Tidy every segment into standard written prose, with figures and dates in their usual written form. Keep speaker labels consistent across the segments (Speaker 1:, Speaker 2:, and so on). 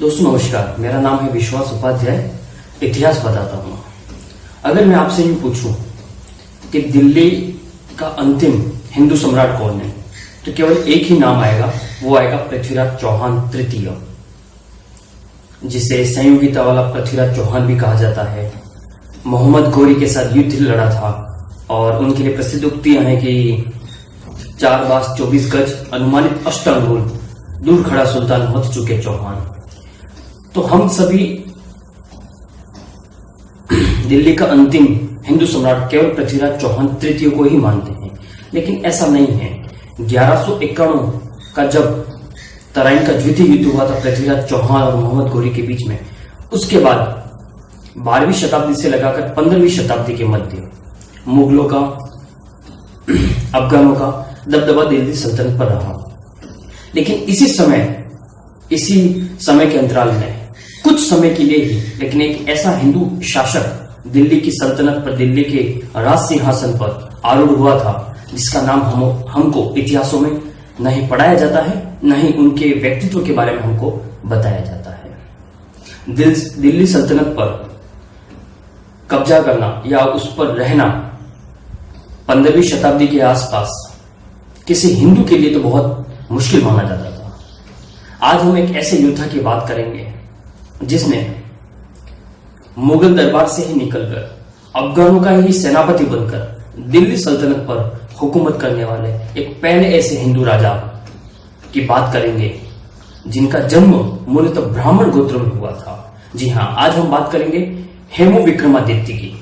Speaker 1: दोस्तों नमस्कार, मेरा नाम है विश्वास उपाध्याय। इतिहास बताता हूँ। अगर मैं आपसे यूं पूछूं कि दिल्ली का अंतिम हिंदू सम्राट कौन है, तो केवल एक ही नाम आएगा, वो आएगा पृथ्वीराज चौहान तृतीय, जिसे संयोगिता वाला पृथ्वीराज चौहान भी कहा जाता है। मोहम्मद घोरी के साथ युद्ध लड़ा था और उनके लिए प्रसिद्ध उक्तियां हैं कि 4 बास 24 गज अनुमानित अष्टांगुल दूर खड़ा सुल्तान हो चुके चौहान। तो हम सभी दिल्ली का अंतिम हिंदू सम्राट केवल पृथ्वीराज चौहान तृतीय को ही मानते हैं, लेकिन ऐसा नहीं है। 1191 का जब तराइन का द्वितीय युद्ध हुआ था पृथ्वीराज चौहान और मोहम्मद घोरी के बीच में, उसके बाद 12वीं शताब्दी से लगाकर 15वीं शताब्दी के मध्य मुगलों का अफगानों का दबदबा दिल्ली सल्तनत पर रहा। लेकिन इसी समय के अंतराल में कुछ समय के लिए ही, लेकिन एक ऐसा हिंदू शासक दिल्ली की सल्तनत पर, दिल्ली के राज सिंहासन पर आरूढ़ हुआ था, जिसका नाम हमको इतिहासों में न ही पढ़ाया जाता है, न ही उनके व्यक्तित्व के बारे में हमको बताया जाता है। दिल्ली सल्तनत पर कब्जा करना या उस पर रहना 15वीं शताब्दी के आसपास किसी हिंदू के लिए तो बहुत मुश्किल माना जाता था। आज हम एक ऐसे योद्धा की बात करेंगे जिसने मुगल दरबार से ही निकलकर अफगानों का ही सेनापति बनकर दिल्ली सल्तनत पर हुकूमत करने वाले एक पहले ऐसे हिंदू राजा की बात करेंगे जिनका जन्म मूलतः ब्राह्मण गोत्र में हुआ था। जी हां, आज हम बात करेंगे हेमू विक्रमादित्य की।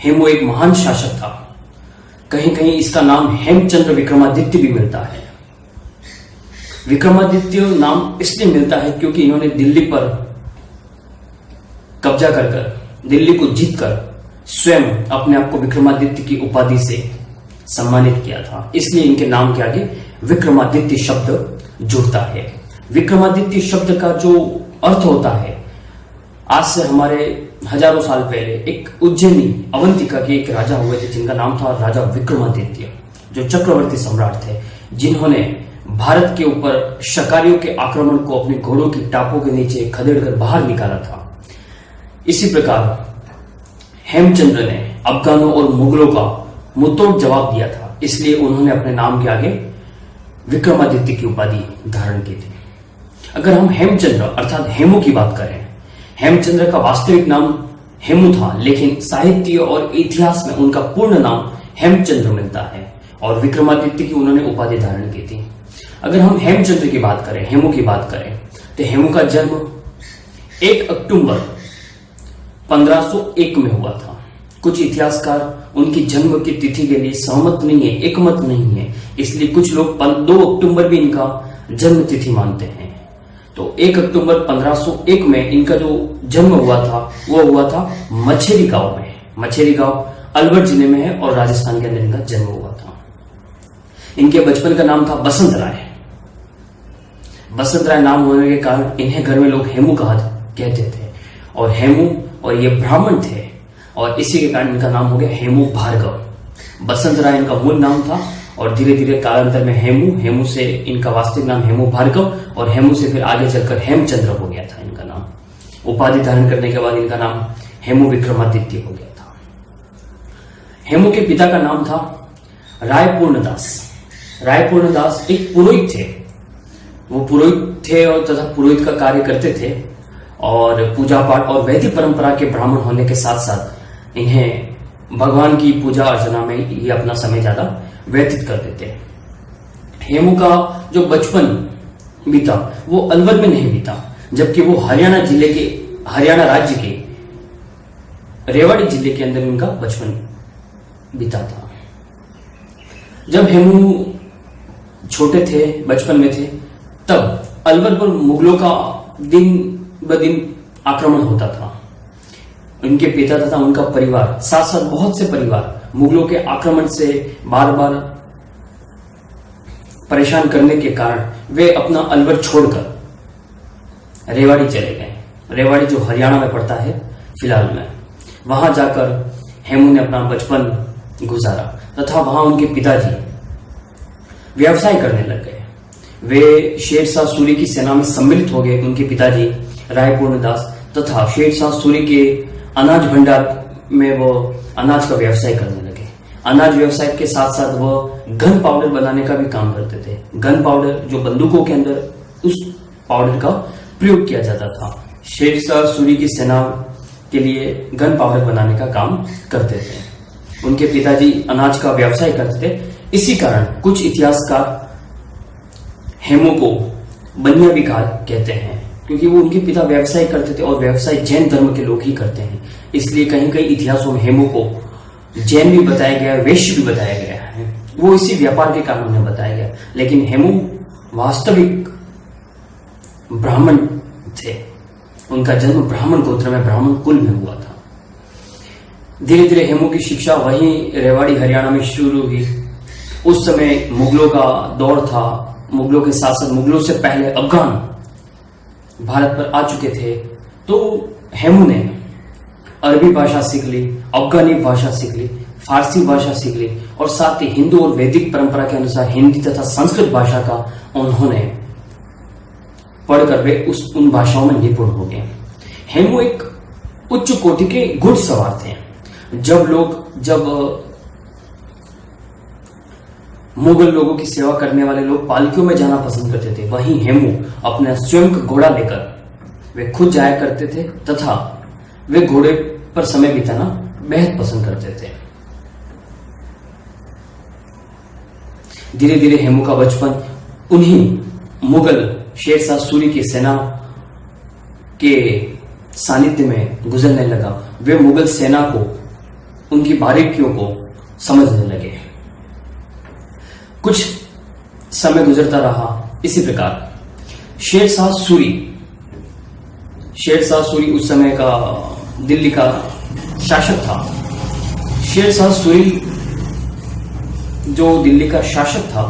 Speaker 1: हेमू एक महान शासक था। कहीं कहीं इसका नाम हेमचंद्र विक्रमादित्य भी मिलता है। विक्रमादित्य नाम इसलिए मिलता है क्योंकि इन्होंने दिल्ली पर कब्जा कर दिल्ली को जीतकर स्वयं अपने आप को विक्रमादित्य की उपाधि से सम्मानित किया था। इसलिए इनके नाम के आगे विक्रमादित्य शब्द जुड़ता है। विक्रमादित्य शब्द का जो अर्थ होता है, आज से हमारे हजारों साल पहले एक उज्जैनी अवंतिका के एक राजा हुए थे जिनका नाम था राजा विक्रमादित्य, जो चक्रवर्ती सम्राट थे, जिन्होंने भारत के ऊपर शकारियों के आक्रमण को अपने घोड़ों की टापों के नीचे खदेड़कर बाहर निकाला था। इसी प्रकार हेमचंद्र ने अफगानों और मुगलों का मुंहतोड़ जवाब दिया था, इसलिए उन्होंने अपने नाम के आगे विक्रमादित्य की उपाधि धारण की थी। अगर हम हेमचंद्र अर्थात हेमू की बात करें, हेमचंद्र का वास्तविक नाम हेमू था, लेकिन साहित्य और इतिहास में उनका पूर्ण नाम हेमचंद्र मिलता है और विक्रमादित्य की उन्होंने उपाधि धारण की थी। अगर हम हेमचंद्र की बात करें, हेमू की बात करें, तो हेमू का जन्म 1 अक्टूबर 1501 में हुआ था। कुछ इतिहासकार उनकी जन्म की तिथि के लिए सहमत नहीं है, एकमत नहीं है, इसलिए कुछ लोग 2 अक्टूबर भी इनका जन्म तिथि मानते हैं। तो 1 अक्टूबर 1501 में इनका जो जन्म हुआ था वो हुआ था मछेरी गांव में। मछेरी गांव अलवर जिले में है और राजस्थान के अंदर इनका जन्म हुआ था। इनके बचपन का नाम था बसंत राय। बसंत राय नाम होने के कारण इन्हें घर में लोग हेमू कहते थे और हेमू, और ये ब्राह्मण थे और इसी के कारण इनका नाम हो गया हेमू भार्गव। बसंत राय इनका मूल नाम था और धीरे धीरे कालांतर में हेमू से इनका वास्तविक नाम हेमू भार्गव और हेमू से फिर आगे चलकर हेमचंद्र हो गया था इनका नाम। उपाधि धारण करने के बाद इनका नाम हेमू विक्रमादित्य हो गया था। हेमू के पिता का नाम था रायपूर्णदास। रायपूर्णदास एक पुरोहित थे। वो पुरोहित थे और तथा पुरोहित का कार्य करते थे और पूजा पाठ और वैदिक परंपरा के ब्राह्मण होने के साथ साथ इन्हें भगवान की पूजा अर्चना में ये अपना समय ज्यादा व्यतीत कर देते। हेमू का जो बचपन बीता वो अलवर में नहीं बीता, जबकि वो हरियाणा राज्य के रेवाड़ी जिले के अंदर उनका बचपन बीता था। जब हेमू छोटे थे, बचपन में थे, तब अलवर पर मुगलों का दिन ब दिन आक्रमण होता था। उनके पिता तथा उनका परिवार, साथ साथ बहुत से परिवार मुगलों के आक्रमण से बार बार परेशान करने के कारण वे अपना अलवर छोड़कर रेवाड़ी चले गए। रेवाड़ी जो हरियाणा में पड़ता है फिलहाल में, वहां जाकर हेमू ने अपना बचपन गुजारा तथा वहां उनके पिताजी व्यवसाय करने लग गए। वे शेरशाह सूरी की सेना में सम्मिलित हो गए। उनके पिताजी राय पूर्णदास तथा शेरशाह सूरी के अनाज भंडार में वो अनाज का व्यवसाय करने लगे। अनाज व्यवसाय के साथ साथ वह गन पाउडर बनाने का भी काम करते थे। गन पाउडर जो बंदूकों के अंदर उस पाउडर का प्रयोग किया जाता था। शेरशाह सूरी की सेना के लिए गन पाउडर बनाने का काम करते थे। उनके पिताजी अनाज का व्यवसाय करते थे। इसी कारण कुछ इतिहासकार हेमू को बनिया विकार कहते हैं, क्योंकि वो उनके पिता व्यवसाय करते थे और व्यवसाय जैन धर्म के लोग ही करते हैं। इसलिए कहीं कहीं इतिहासों में हेमू को जैन भी बताया गया है, वैश्य भी बताया गया है। वो इसी व्यापार के कारण उन्हें बताया गया, लेकिन हेमू वास्तविक ब्राह्मण थे। उनका जन्म ब्राह्मण गोत्र में, ब्राह्मण कुल में हुआ था। धीरे धीरे हेमू की शिक्षा वहीं रेवाड़ी हरियाणा में शुरू हुई। उस समय मुगलों का दौर था। मुगलों के शासक, मुगलों से पहले अफगान भारत पर आ चुके थे। तो हेमू ने अरबी भाषा सीख ली, अफगानी भाषा सीख ली, फारसी भाषा सीख ली और साथ ही हिंदू और वैदिक परंपरा के अनुसार हिंदी तथा संस्कृत भाषा का उन्होंने पढ़कर वे उन भाषाओं में निपुण हो गए। हेमू एक उच्च कोटि के घुड़सवार थे। जब मुगल लोगों की सेवा करने वाले लोग पालकियों में जाना पसंद करते थे, वहीं हेमू अपना स्वयं घोड़ा लेकर वे खुद जाया करते थे तथा वे घोड़े पर समय बिताना बेहद पसंद करते थे। धीरे धीरे हेमू का बचपन उन्हीं मुगल शेरशाह सूरी की सेना के सानिध्य में गुजरने लगा। वे मुगल सेना को, उनकी बारीकियों को समझने लगे। कुछ समय गुजरता रहा इसी प्रकार। शेरशाह सूरी उस समय का दिल्ली का शासक था। शेरशाह सूरी जो दिल्ली का शासक था,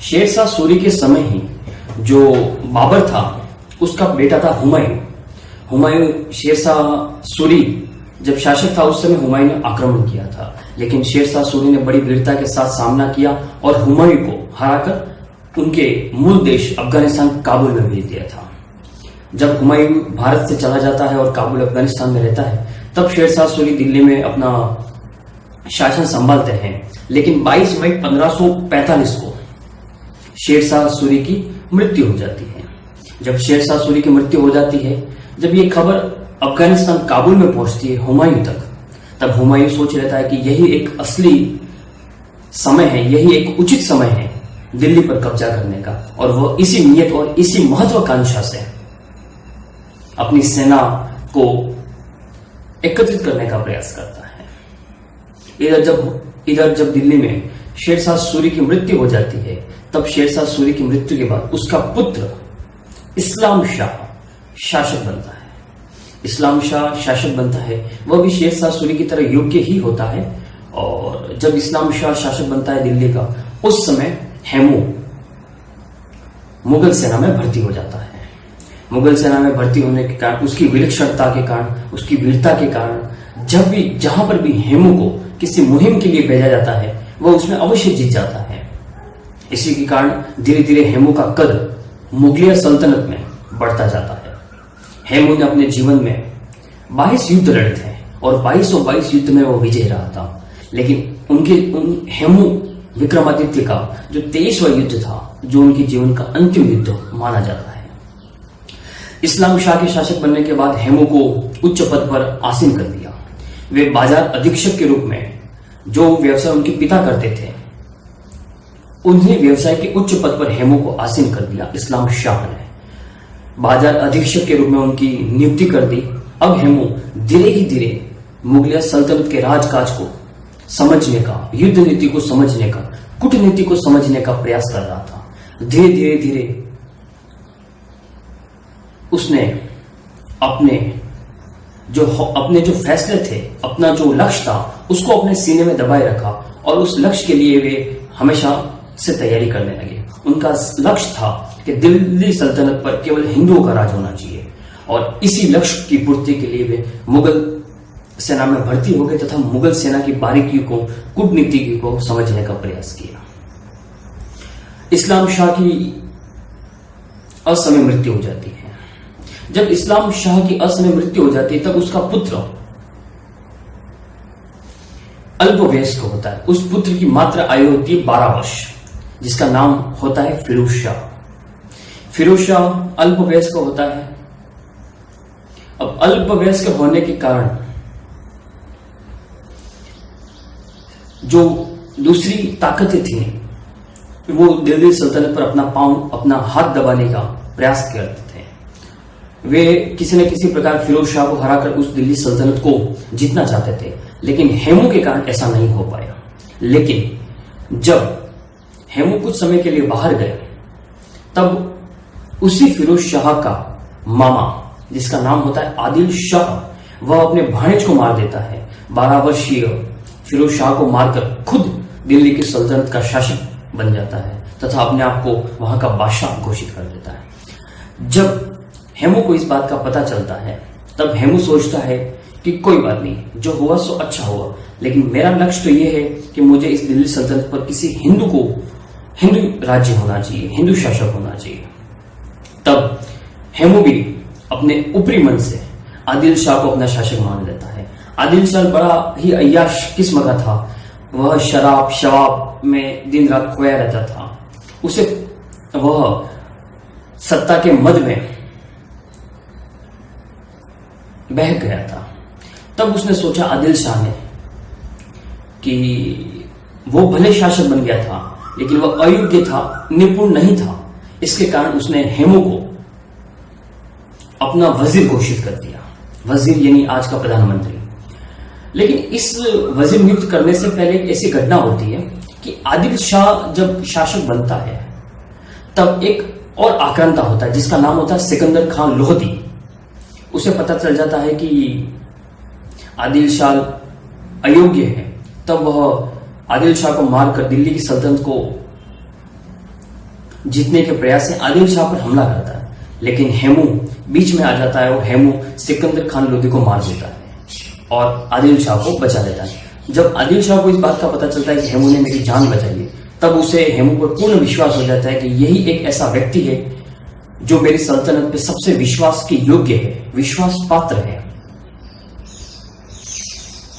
Speaker 1: शेरशाह सूरी के समय ही जो बाबर था उसका बेटा था हुमायूं। शेरशाह सूरी जब शासक था उस समय हुमायूं ने आक्रमण किया था, लेकिन शेरशाह सूरी ने बड़ी वीरता के साथ सामना किया और हुमायूं को हराकर उनके मूल देश अफगानिस्तान काबुल में भेज दिया था। जब हुमायूं भारत से चला जाता है और काबुल अफगानिस्तान में रहता है, तब शेरशाह सूरी दिल्ली में अपना शासन संभालते हैं। लेकिन 22 मई 1545 को शेरशाह सूरी की मृत्यु हो जाती है। जब शेरशाह सूरी की मृत्यु हो जाती है, जब ये खबर अफगानिस्तान काबुल में पहुंचती है हुमायूं तक, तब हुमायूं सोच लेता है कि यही एक असली समय है, यही एक उचित समय है दिल्ली पर कब्जा करने का। और वह इसी नियत और इसी महत्वाकांक्षा से अपनी सेना को एकत्रित करने का प्रयास करता है। इधर जब दिल्ली में शेरशाह सूरी की मृत्यु हो जाती है, तब शेरशाह सूरी की मृत्यु के बाद उसका पुत्र इस्लाम शाह शासक बनता है। इस्लाम शाह शासक बनता है, वह भी शेरशाह सूरी की तरह योग्य ही होता है। और जब इस्लाम शाह शासक बनता है दिल्ली का, उस समय हेमू मुगल सेना में भर्ती हो जाता है। मुगल सेना में भर्ती होने के कारण, उसकी विलक्षणता के कारण, उसकी वीरता के कारण, जहां पर भी हेमू को किसी मुहिम के लिए भेजा जाता है, वह उसमें अवश्य जीत जाता है। इसी के कारण धीरे धीरे हेमू का कद मुगलिया सल्तनत में बढ़ता जाता है। हेमू ने अपने जीवन में 22 युद्ध लड़े थे और 22 युद्ध में वो विजय रहा था। लेकिन हेमू विक्रमादित्य का जो 23वां युद्ध था, जो उनके जीवन का अंतिम युद्ध माना जाता है। इस्लाम शाह के शासक बनने के बाद हेमू को उच्च पद पर आसीन कर दिया। वे बाजार अधीक्षक के रूप में, जो व्यवसाय उनके पिता करते थे, उन्हीं व्यवसाय के उच्च पद पर हेमू को आसीन कर दिया। इस्लाम शाह ने बाजार अधीक्षक के रूप में उनकी नियुक्ति कर दी। अब हेमू धीरे ही धीरे मुगलिया सल्तनत के राजकाज को समझने का, युद्ध नीति को समझने का, कूटनीति को समझने का प्रयास कर रहा था। धीरे धीरे उसने अपने जो फैसले थे, अपना जो लक्ष्य था, उसको अपने सीने में दबाए रखा और उस लक्ष्य के लिए वे हमेशा से तैयारी करने लगे। उनका लक्ष्य था कि दिल्ली सल्तनत पर केवल हिंदुओं का राज होना चाहिए और इसी लक्ष्य की पूर्ति के लिए वे मुगल सेना में भर्ती हो गए तथा मुगल सेना की बारीकियों को, कूटनीति को समझने का प्रयास किया। इस्लाम शाह की असमय मृत्यु हो जाती है। जब इस्लाम शाह की असमय मृत्यु हो जाती है तब उसका पुत्र अल्पवयस्क होता है। उस पुत्र की मात्र आयु होती है 12 वर्ष, जिसका नाम होता है फिरोज शाह। फिरोज शाह अल्पवयस्क होता है। अब अल्पवयस्क होने के कारण जो दूसरी ताकतें थी वो दिल्ली सल्तनत पर अपना हाथ दबाने का प्रयास करते थे। वे किसी न किसी प्रकार फिरोज शाह को हराकर उस दिल्ली सल्तनत को जीतना चाहते थे, लेकिन हेमू के कारण ऐसा नहीं हो पाया। लेकिन जब हेमू कुछ समय के लिए बाहर गए तब उसी फिरोज शाह का मामा, जिसका नाम होता है आदिल शाह, वह अपने भाणेज को मार देता है। 12 वर्षीय फिरोज शाह को मारकर खुद दिल्ली की सल्तनत का शासक बन जाता है तथा अपने आप को वहां का बादशाह घोषित कर देता है। जब हेमू को इस बात का पता चलता है तब हेमू सोचता है कि कोई बात नहीं, जो हुआ सो अच्छा हुआ, लेकिन मेरा लक्ष्य तो यह है कि मुझे इस दिल्ली सल्तनत पर किसी हिंदू राज्य होना चाहिए, हिंदू शासक होना चाहिए। तब हेमू भी अपने ऊपरी मन से आदिल शाह को अपना शासक मान लेता है। आदिल शाह बड़ा ही अय्याश किस्म का था। वह शराब शवाब में दिन रात खोया रहता था। उसे वह सत्ता के मद में बह गया था। तब उसने सोचा आदिल शाह ने कि वो भले शासक बन गया था, लेकिन वह अयोग्य था, निपुण नहीं था। इसके कारण उसने हेमू को अपना वजीर घोषित कर दिया। वजीर यानी आज का प्रधानमंत्री। लेकिन इस वजीर नियुक्त करने से पहले एक ऐसी घटना होती है कि आदिल शाह जब शासक बनता है तब एक और आक्रांता होता है जिसका नाम होता है सिकंदर खान लोधी। उसे पता चल जाता है कि आदिल शाह अयोग्य है। तब वह आदिल शाह को मारकर दिल्ली की सल्तनत को जीतने के प्रयास से आदिल शाह पर हमला करता है, लेकिन हेमू बीच में आ जाता है और हेमू सिकंदर खान लोधी को मार देता है और आदिल शाह को बचा लेता है। जब आदिल शाह को इस बात का पता चलता है कि हेमू ने मेरी जान बचाई है, तब उसे हेमू पर पूर्ण विश्वास हो जाता है कि यही एक ऐसा व्यक्ति है जो मेरी सल्तनत पे सबसे विश्वास के योग्य है, विश्वास पात्र है,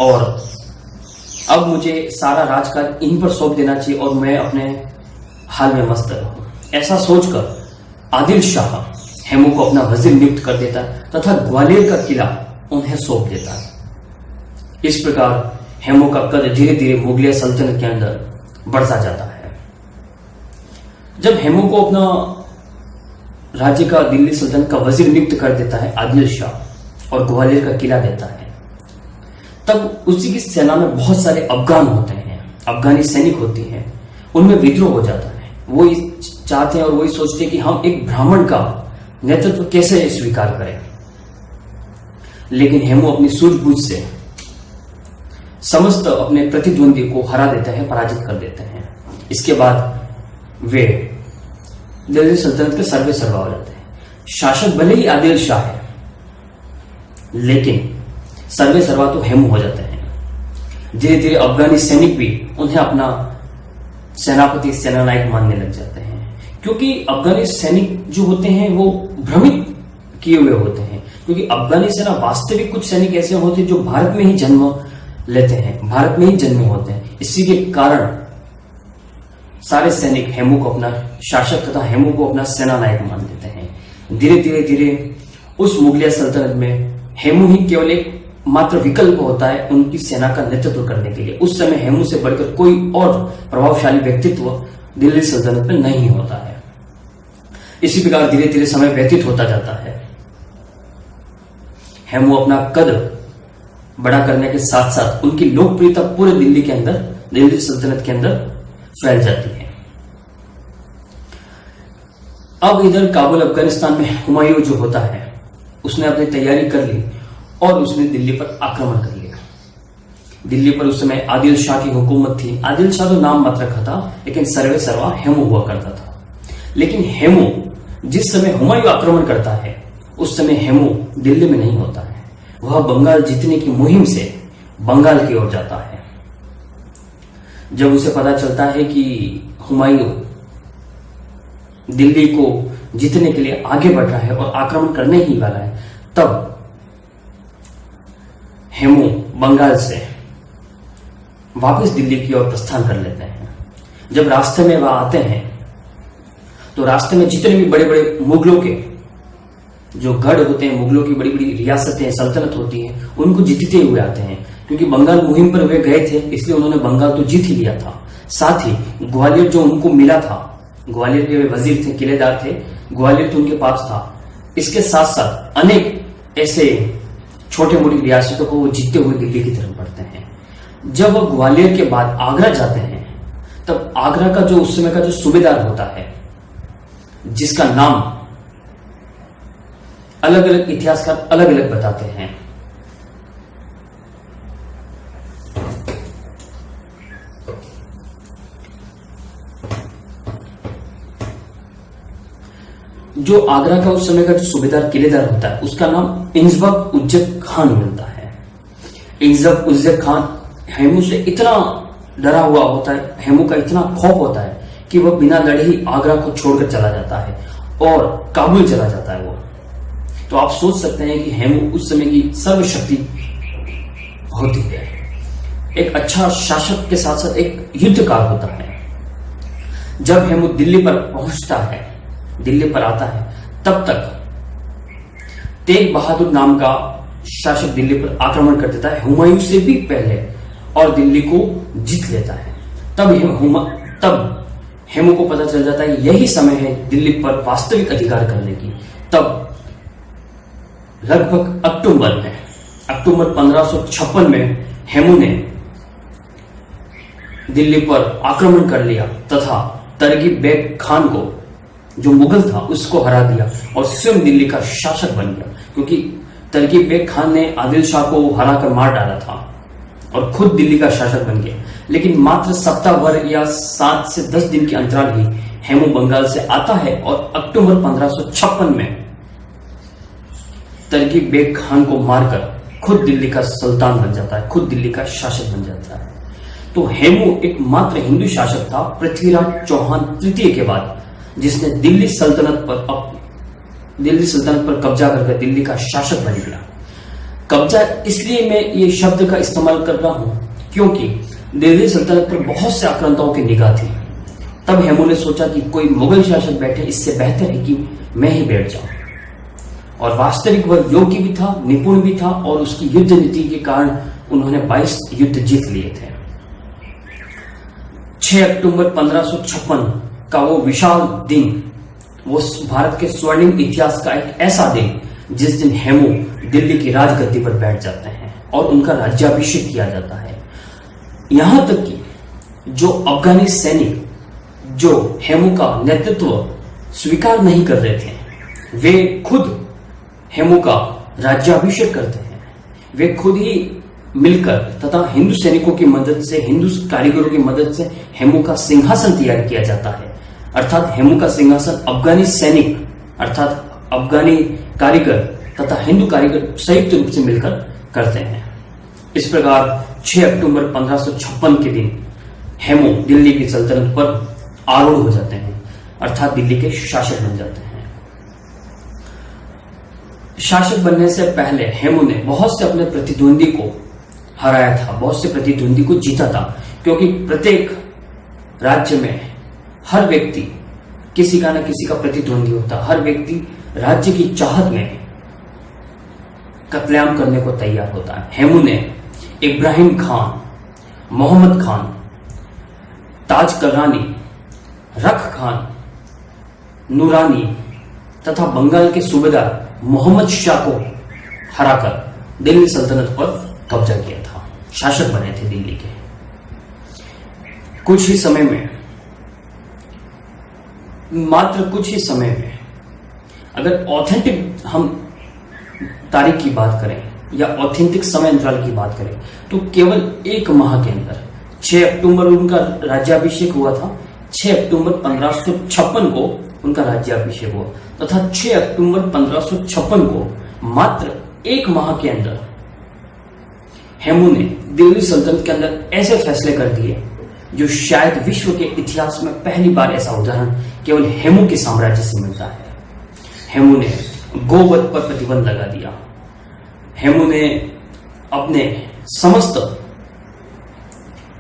Speaker 1: और अब मुझे सारा राजकाज इन पर सौंप देना चाहिए और मैं अपने हाल में मस्त रहूं। ऐसा सोचकर आदिल शाह हेमू को अपना वजीर नियुक्त कर देता है तथा ग्वालियर का किला उन्हें सौंप देता है। इस प्रकार हेमू का कद धीरे धीरे मुगलिया सल्तनत के अंदर बढ़ता जाता है। जब हेमू को अपना राज्य का, दिल्ली सल्तनत का वजीर नियुक्त कर देता है आदिल शाह और ग्वालियर का किला देता है, तब उसी की सेना में बहुत सारे अफगान होते हैं, अफगानी सैनिक होते हैं। उनमें विद्रोह हो जाता है। वो चाहते हैं और वही सोचते हैं कि हम एक ब्राह्मण का नेतृत्व कैसे स्वीकार करें। लेकिन हेमू अपनी सूझबूझ से समस्त अपने प्रतिद्वंदी को हरा देते हैं, पराजित कर देते हैं। इसके बाद वे दिल्ली सल्तनत के सर्वे सर्वा हो जाते हैं। शासक भले ही आदिल शाह है, लेकिन सर्वे सर्वा तो हेमू हो जाते हैं। धीरे धीरे अफगानी सैनिक भी उन्हें अपना सेनापति, सेनानायक मानने लग जाते हैं, क्योंकि अफगानी सैनिक जो होते हैं वो भ्रमित किए हुए होते हैं। क्योंकि अफगानी सेना, वास्तविक कुछ सैनिक ऐसे होते हैं जो भारत में ही जन्म लेते हैं, भारत में ही जन्मे होते हैं। इसी के कारण सारे सैनिक हेमू को अपना शासक तथा हेमू को अपना सेनानायक मान लेते हैं। धीरे धीरे धीरे उस मुगलिया सल्तनत में हेमू ही केवल एक मात्र विकल्प होता है उनकी सेना का नेतृत्व करने के लिए। उस समय हेमू से बढ़कर कोई और प्रभावशाली व्यक्तित्व दिल्ली सल्तनत में नहीं होता है। इसी प्रकार धीरे धीरे समय व्यतीत होता जाता है। हेमू अपना कद बड़ा करने के साथ साथ उनकी लोकप्रियता पूरे दिल्ली के अंदर, दिल्ली सल्तनत के अंदर फैल जाती है। अब इधर काबुल अफगानिस्तान में हुमायूं जो होता है उसने अपनी तैयारी कर ली और उसने दिल्ली पर आक्रमण कर लिया। दिल्ली पर उस समय आदिल शाह की हुकूमत थी। आदिल शाह तो नाम मत रखा था, लेकिन सर्वे सर्वा हेमू हुआ करता था। लेकिन हेमू जिस समय हुमायूं आक्रमण करता है उस समय हेमू दिल्ली में नहीं होता है। वह बंगाल जीतने की मुहिम से बंगाल की ओर जाता है। जब उसे पता चलता है कि हुमायूं दिल्ली को जीतने के लिए आगे बढ़ रहा है और आक्रमण करने ही वाला है, तब हेमू बंगाल से वापस दिल्ली की ओर प्रस्थान कर लेते हैं। जब रास्ते में वह आते हैं तो रास्ते में जितने भी बड़े बड़े मुगलों के जो गढ़ होते हैं, मुगलों की बड़ी बड़ी रियासतें, सल्तनत होती हैं, उनको जीतते हुए आते हैं। क्योंकि बंगाल मुहिम पर वे गए थे, इसलिए उन्होंने बंगाल तो जीत ही लिया था। साथ ही ग्वालियर जो उनको मिला था, ग्वालियर के वे वजीर थे, किलेदार थे, ग्वालियर तो उनके पास था। इसके साथ साथ अनेक ऐसे छोटे मोटी रियासतों को वो जीतते हुए दिल्ली की तरफ बढ़ते हैं। जब वो ग्वालियर के बाद आगरा जाते हैं, तब आगरा का जो उस समय का जो सूबेदार होता है, जिसका नाम अलग अलग इतिहासकार अलग अलग बताते हैं, जो आगरा का उस समय का जो सूबेदार किलेदार होता है, उसका नाम इंजबक उज्जक खान मिलता है। इंजबक उज्जक खान हेमू से इतना डरा हुआ होता है, हेमू का इतना खौफ होता है कि वह बिना लड़े ही आगरा को छोड़कर चला जाता है और काबुल चला जाता है वो। तो आप सोच सकते हैं कि हेमू उस समय की सर्वशक्ति होती है। एक अच्छा शासक के साथ साथ एक युद्धकार होता है। जब हेमू दिल्ली पर पहुंचता है, दिल्ली पर आता है, तब तक तेग बहादुर नाम का शासक दिल्ली पर आक्रमण कर देता है, हुमायूं से भी पहले, और दिल्ली को जीत लेता है। तब हेमू को पता चल जाता है यही समय है दिल्ली पर वास्तविक अधिकार करने की। तब लगभग अक्टूबर 1556 में हेमू ने दिल्ली पर आक्रमण कर लिया तथा तरकीब बेग खान को, जो मुगल था, उसको हरा दिया और स्वयं दिल्ली का शासक बन गया। क्योंकि तरकीब बेग खान ने आदिल शाह को हराकर मार डाला था और खुद दिल्ली का शासक बन गया। लेकिन मात्र सप्ताह भर या 7 से 10 दिन के अंतराल ही हेमू बंगाल से आता है और अक्टूबर 1556 में तरकीब बेग खान को मारकर खुद दिल्ली का सुल्तान बन जाता है, खुद दिल्ली का शासक बन जाता है। तो हेमू एकमात्र हिंदू शासक था पृथ्वीराज चौहान तृतीय के बाद, जिसने दिल्ली सल्तनत पर कब्जा करके दिल्ली का शासक बन गया। कब्जा इसलिए मैं ये शब्द का इस्तेमाल कर रहा हूं क्योंकि दिल्ली सल्तनत पर बहुत से आक्रांताओं की निगाह थी। तब हेमू ने सोचा कि कोई मुगल शासक बैठे, इससे बेहतर है कि मैं ही बैठ जाऊं। और वास्तविक वह योग्य भी था, निपुण भी था, और उसकी युद्ध नीति के कारण उन्होंने 22 युद्ध जीत लिए थे। 6 अक्टूबर 1556 का वो विशाल दिन, वो भारत के स्वर्णिम इतिहास का एक ऐसा दिन जिस दिन हेमू दिल्ली की राजगद्दी पर बैठ जाते हैं और उनका राज्याभिषेक किया जाता है। यहां तक कि जो अफगानी सैनिक जो हेमू का नेतृत्व स्वीकार नहीं कर रहे थे, वे खुद हेमू का राज्याभिषेक करते हैं। वे खुद ही मिलकर तथा हिंदू सैनिकों की मदद से, हिंदू कारीगरों की मदद से हेमू का सिंहासन तैयार किया जाता है। अर्थात हेमू का सिंहासन अफगानी सैनिक अर्थात अफगानी कारीगर तथा हिंदू कारीगर संयुक्त रूप से मिलकर करते हैं। इस प्रकार 6 अक्टूबर 1556 के दिन हेमू दिल्ली की सल्तनत पर आरूढ़ हो जाते हैं, अर्थात दिल्ली के शासक बन जाते हैं। शासक बनने से पहले हेमू ने बहुत से अपने प्रतिद्वंदी को हराया था, बहुत से प्रतिद्वंदी को जीता था, क्योंकि प्रत्येक राज्य में हर व्यक्ति किसी का न किसी का प्रतिद्वंदी होता। हर व्यक्ति राज्य की चाहत में कत्लेआम करने को तैयार होता है। हेमू ने इब्राहिम खान, मोहम्मद खान, ताज कररानी, रख खान, नूरानी तथा बंगाल के सूबेदार मोहम्मद शाह को हराकर दिल्ली सल्तनत पर कब्जा किया था, शासक बने थे दिल्ली के। कुछ ही समय में, मात्र कुछ ही समय में, अगर ऑथेंटिक हम तारीख की बात करें या ऑथेंटिक समय अंतराल की बात करें, तो केवल 1 माह के अंदर 6 अक्टूबर उनका राज्याभिषेक हुआ था। 6 अक्टूबर 1556 को उनका राज्याभिषेक हुआ तथा 6 अक्टूबर 1556 को मात्र 1 माह के अंदर हेमू ने दिल्ली सल्तनत के अंदर ऐसे फैसले कर दिए जो शायद विश्व के इतिहास में पहली बार ऐसा उदाहरण केवल हेमू के साम्राज्य से मिलता है। हेमू ने गोवध पर प्रतिबंध लगा दिया। हेमू ने अपने समस्त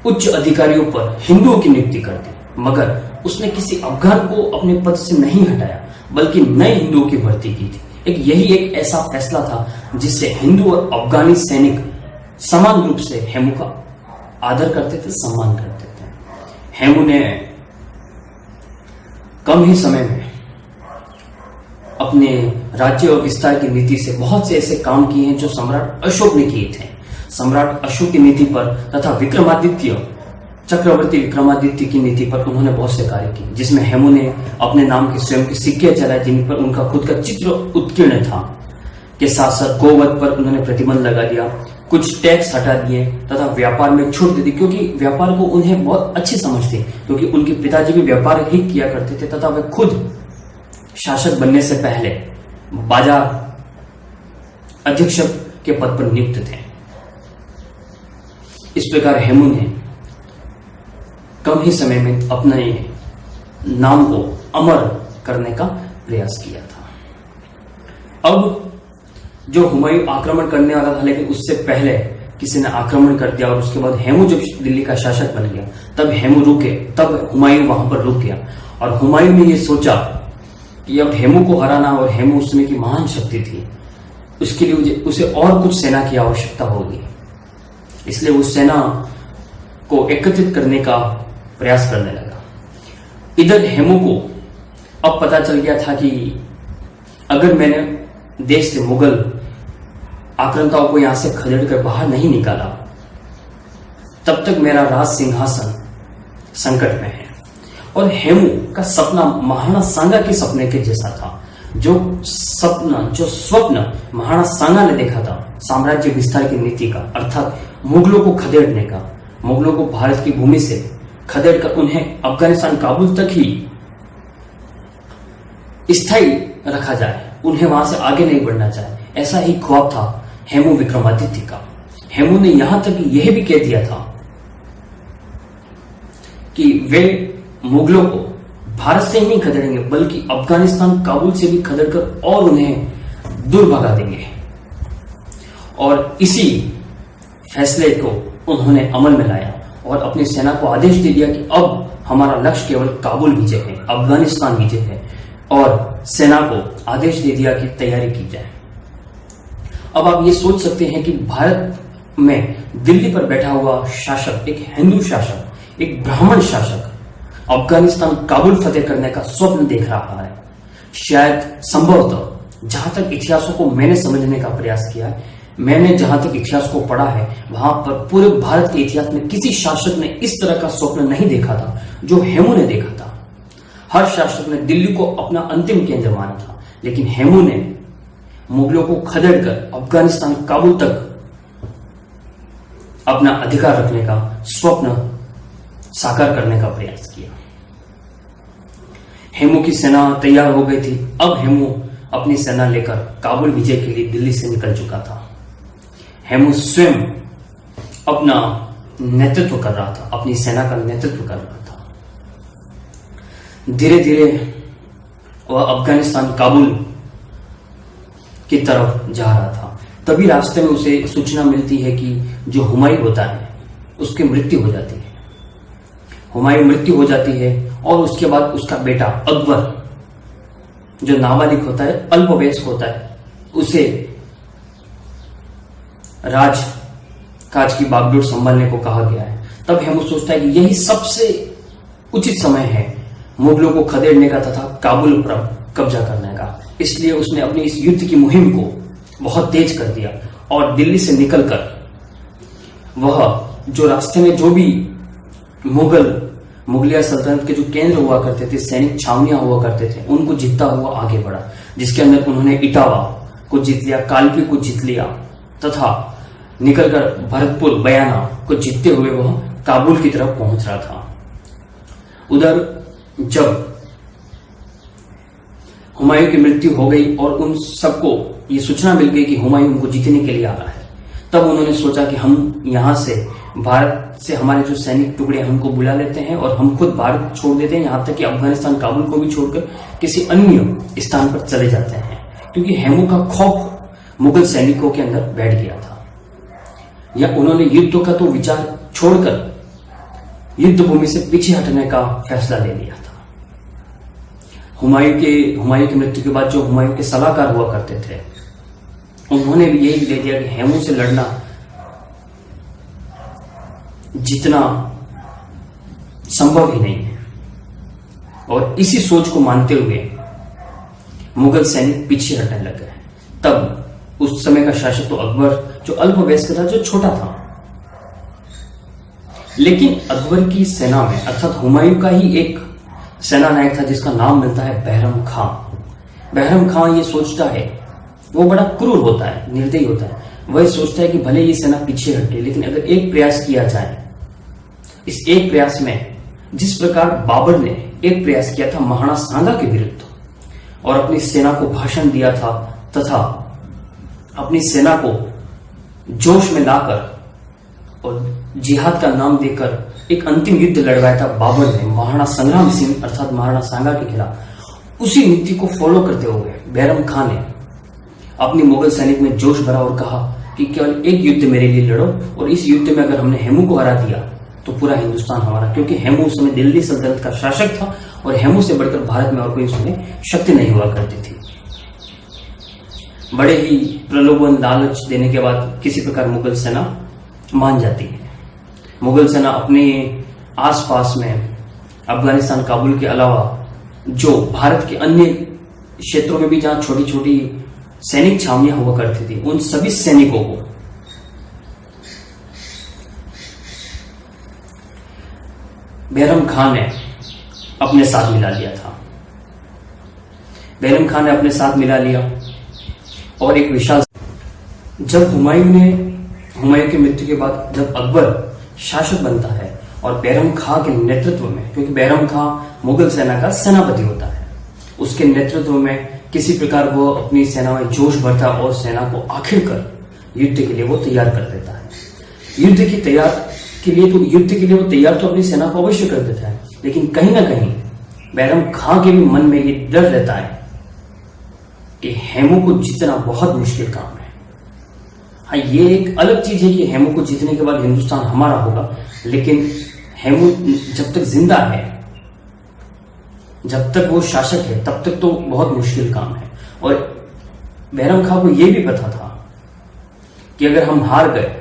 Speaker 1: उच्च अधिकारियों पर हिंदुओं की नियुक्ति कर दी, मगर उसने किसी अफगान को अपने पद से नहीं हटाया बल्कि नए हिंदुओं की भर्ती की थी। यही एक ऐसा फैसला था जिससे हिंदू और अफगानी सैनिक समान रूप से हेमू का आदर करते थे, सम्मान करते थे। हेमू ने कम ही समय में अपने राज्य और विस्तार की नीति से बहुत से ऐसे काम किए हैं जो सम्राट अशोक ने किए थे। सम्राट अशोक की नीति पर तथा विक्रमादित्य चक्रवर्ती विक्रमादित्य की नीति पर उन्होंने बहुत से कार्य किए, जिसमें हेमू ने अपने नाम के स्वयं के सिक्के चलाए जिन पर उनका खुद का चित्र उत्कीर्ण था। के साथ साथ गोवध पर उन्होंने प्रतिबंध लगा दिया, कुछ टैक्स हटा दिए तथा व्यापार में छूट दे दी, क्योंकि व्यापार को उन्हें बहुत अच्छी समझ थी, क्योंकि उनके पिताजी भी व्यापार ही किया करते थे तथा वे खुद शासक बनने से पहले बाजार अधीक्षक के पद पर नियुक्त थे। इस प्रकार हेमू ने कम ही समय में अपने नाम को अमर करने का प्रयास किया था। अब जो हुमायूं आक्रमण करने वाला था, लेकिन उससे पहले किसी ने आक्रमण कर दिया और उसके बाद हेमू जब दिल्ली का शासक बन गया तब हेमू रुके, तब हुमायूं वहां पर रुक गया और हुमायूं ने यह सोचा कि अब हेमू को हराना, और हेमू उस समय की महान शक्ति थी, उसके लिए उसे और कुछ सेना की आवश्यकता होगी। इसलिए वो सेना को एकत्रित करने का प्रयास करने लगा। इधर हेमू को अब पता चल गया था कि अगर मैंने देश से मुगल आक्रांताओं को यहां से खदेड़ कर बाहर नहीं निकाला तब तक मेरा राज सिंहासन संकट में है। और हेमू का सपना महाराणा सांगा के सपने के जैसा था। जो स्वप्न महाराणा सांगा ने देखा था साम्राज्य विस्तार की नीति का, अर्थात मुगलों को खदेड़ने का, मुगलों को भारत की भूमि से खदेड़ कर उन्हें अफगानिस्तान काबुल तक ही स्थायी रखा जाए, उन्हें वहां से आगे नहीं बढ़ना चाहिए, ऐसा ही ख्वाब था हेमू विक्रमादित्य का। हेमू ने यहां तक यह भी कह दिया था कि वे मुगलों को भारत से ही नहीं खदेड़ेंगे बल्कि अफगानिस्तान काबुल से भी खदेड़कर और उन्हें दूर भगा देंगे। और इसी फैसले को उन्होंने अमल में लाया और अपनी सेना को आदेश दे दिया कि अब हमारा लक्ष्य केवल काबुल विजय है, अफगानिस्तान विजय है, और सेना को आदेश दे दिया कि तैयारी की जाए। अब आप ये सोच सकते हैं कि भारत में दिल्ली पर बैठा हुआ शासक, एक हिंदू शासक, एक ब्राह्मण शासक अफगानिस्तान काबुल फतेह करने का स्वप्न देख रहा है। शायद संभवतः जहां तक इतिहासों को मैंने समझने का प्रयास किया है, मैंने जहां तक इतिहास को पढ़ा है, वहां पर पूरे भारत के इतिहास में किसी शासक ने इस तरह का स्वप्न नहीं देखा था जो हेमू ने देखा था। हर शासक ने दिल्ली को अपना अंतिम केंद्र माना था, लेकिन हेमू ने मुगलों को खदेड़कर अफगानिस्तान काबुल तक अपना अधिकार रखने का स्वप्न साकार करने का प्रयास किया। हेमू की सेना तैयार हो गई थी। अब हेमू अपनी सेना लेकर काबुल विजय के लिए दिल्ली से निकल चुका था। हेमू स्वयं अपना नेतृत्व कर रहा था, अपनी सेना का नेतृत्व कर रहा था। धीरे धीरे वह अफगानिस्तान काबुल की तरफ जा रहा था। तभी रास्ते में उसे सूचना मिलती है कि जो हुमायूं होता है उसकी मृत्यु हो जाती है। हुमायूं मृत्यु हो जाती है और उसके बाद उसका बेटा अकबर, जो नाबालिग होता है, अल्पवयस्क होता है, उसे राज काज की बागडोर संभालने को कहा गया है। तब हेमू सोचता है कि यही सबसे उचित समय है मुगलों को खदेड़ने का तथा काबुल पर कब्जा करने का। इसलिए उसने अपनी इस युद्ध की मुहिम को बहुत तेज कर दिया और दिल्ली से निकलकर वह जो रास्ते में जो भी मुगलिया सल्तनत के जो केंद्र हुआ करते थे, सैनिक छावनियां हुआ करते थे, उनको जीतता हुआ आगे बढ़ा, जिसके अंदर उन्होंने इटावा को जीत लिया, कालपी को जीत लिया तथा निकलकर भरतपुर, बयाना को जीतते हुए वह काबुल की तरफ पहुंच रहा था। उधर जब हुमायूं की मृत्यु हो गई और उन सबको ये सूचना मिल गई कि हुमायूं उनको जीतने के लिए आ रहा है, तब उन्होंने सोचा कि हम यहां से भारत से हमारे जो सैनिक टुकड़े हैं उनको बुला लेते हैं और हम खुद भारत छोड़ देते हैं, यहां तक कि अफगानिस्तान काबुल को भी छोड़कर किसी अन्य स्थान पर चले जाते हैं, क्योंकि हेमू का खौफ मुगल सैनिकों के अंदर बैठ गया था। या उन्होंने युद्ध का तो विचार छोड़कर युद्ध भूमि से पीछे हटने का फैसला ले लिया था। हुमायूं की मृत्यु के बाद जो हुमायूं के सलाहकार हुआ करते थे, उन्होंने भी यही ले दिया कि हेमू से लड़ना जितना संभव ही नहीं है, और इसी सोच को मानते हुए मुगल सैनिक पीछे हटने लग गए। तब उस समय का शासक तो अकबर, जो अल्पवयस्क था, जो छोटा था, लेकिन अकबर की सेना में अर्थात हुमायूं का ही एक सेना नायक था जिसका नाम मिलता है बहरम खां। बहरम खां ये सोचता है, वो बड़ा क्रूर होता है, निर्दयी होता है, वह सोचता है कि भले ये सेना पीछे हटे, लेकिन अगर एक प्रयास किया जाए, इस एक प्रयास में जिस प्रकार बाबर ने एक प्रयास किया था महाराणा सांगा के विरुद्ध और अपनी सेना को भाषण दिया था तथा अपनी सेना को जोश में लाकर और जिहाद का नाम देकर एक अंतिम युद्ध लड़वाया था बाबर ने महाराणा संग्राम सिंह अर्थात महाराणा सांगा के खिलाफ, उसी नीति को फॉलो करते हुए बैरम खान ने अपनी मुगल सैनिक में जोश भरा और कहा कि केवल एक युद्ध मेरे लिए लड़ो, और इस युद्ध में अगर हमने हेमू को हरा दिया तो पूरा हिंदुस्तान हमारा, क्योंकि हेमू उस समय दिल्ली सल्तनत का शासक था और हेमू से बढ़कर भारत में और कोई उसमें शक्ति नहीं हुआ करती थी। बड़े ही प्रलोभन लालच देने के बाद किसी प्रकार मुगल सेना मान जाती है। मुगल सेना अपने आसपास में अफगानिस्तान काबुल के अलावा जो भारत के अन्य क्षेत्रों में भी जहां छोटी छोटी सैनिक छावनियां हुआ करती थी, उन सभी सैनिकों को बैरम खान ने अपने साथ मिला लिया था। बैरम खान ने अपने साथ मिला लिया और एक विशाल, जब हुमायूं की मृत्यु के बाद जब अकबर शासक बनता है और बैरम खां के नेतृत्व में, क्योंकि बैरम खां मुगल सेना का सेनापति होता है, उसके नेतृत्व में किसी प्रकार वो अपनी सेना में जोश भरता है और सेना को आखिरकार युद्ध के लिए वो तैयार कर देता है। युद्ध के लिए वो तैयार तो अपनी सेना को अवश्य कर देता है, लेकिन कहीं ना कहीं बैरम खां के भी मन में ये डर रहता है कि हेमू को जीतना बहुत मुश्किल काम है। हाँ, ये एक अलग चीज है कि हेमू को जीतने के बाद हिंदुस्तान हमारा होगा, लेकिन हेमू जब तक जिंदा है, जब तक वो शासक है, तब तक तो बहुत मुश्किल काम है। और बैरम खां को यह भी पता था कि अगर हम हार गए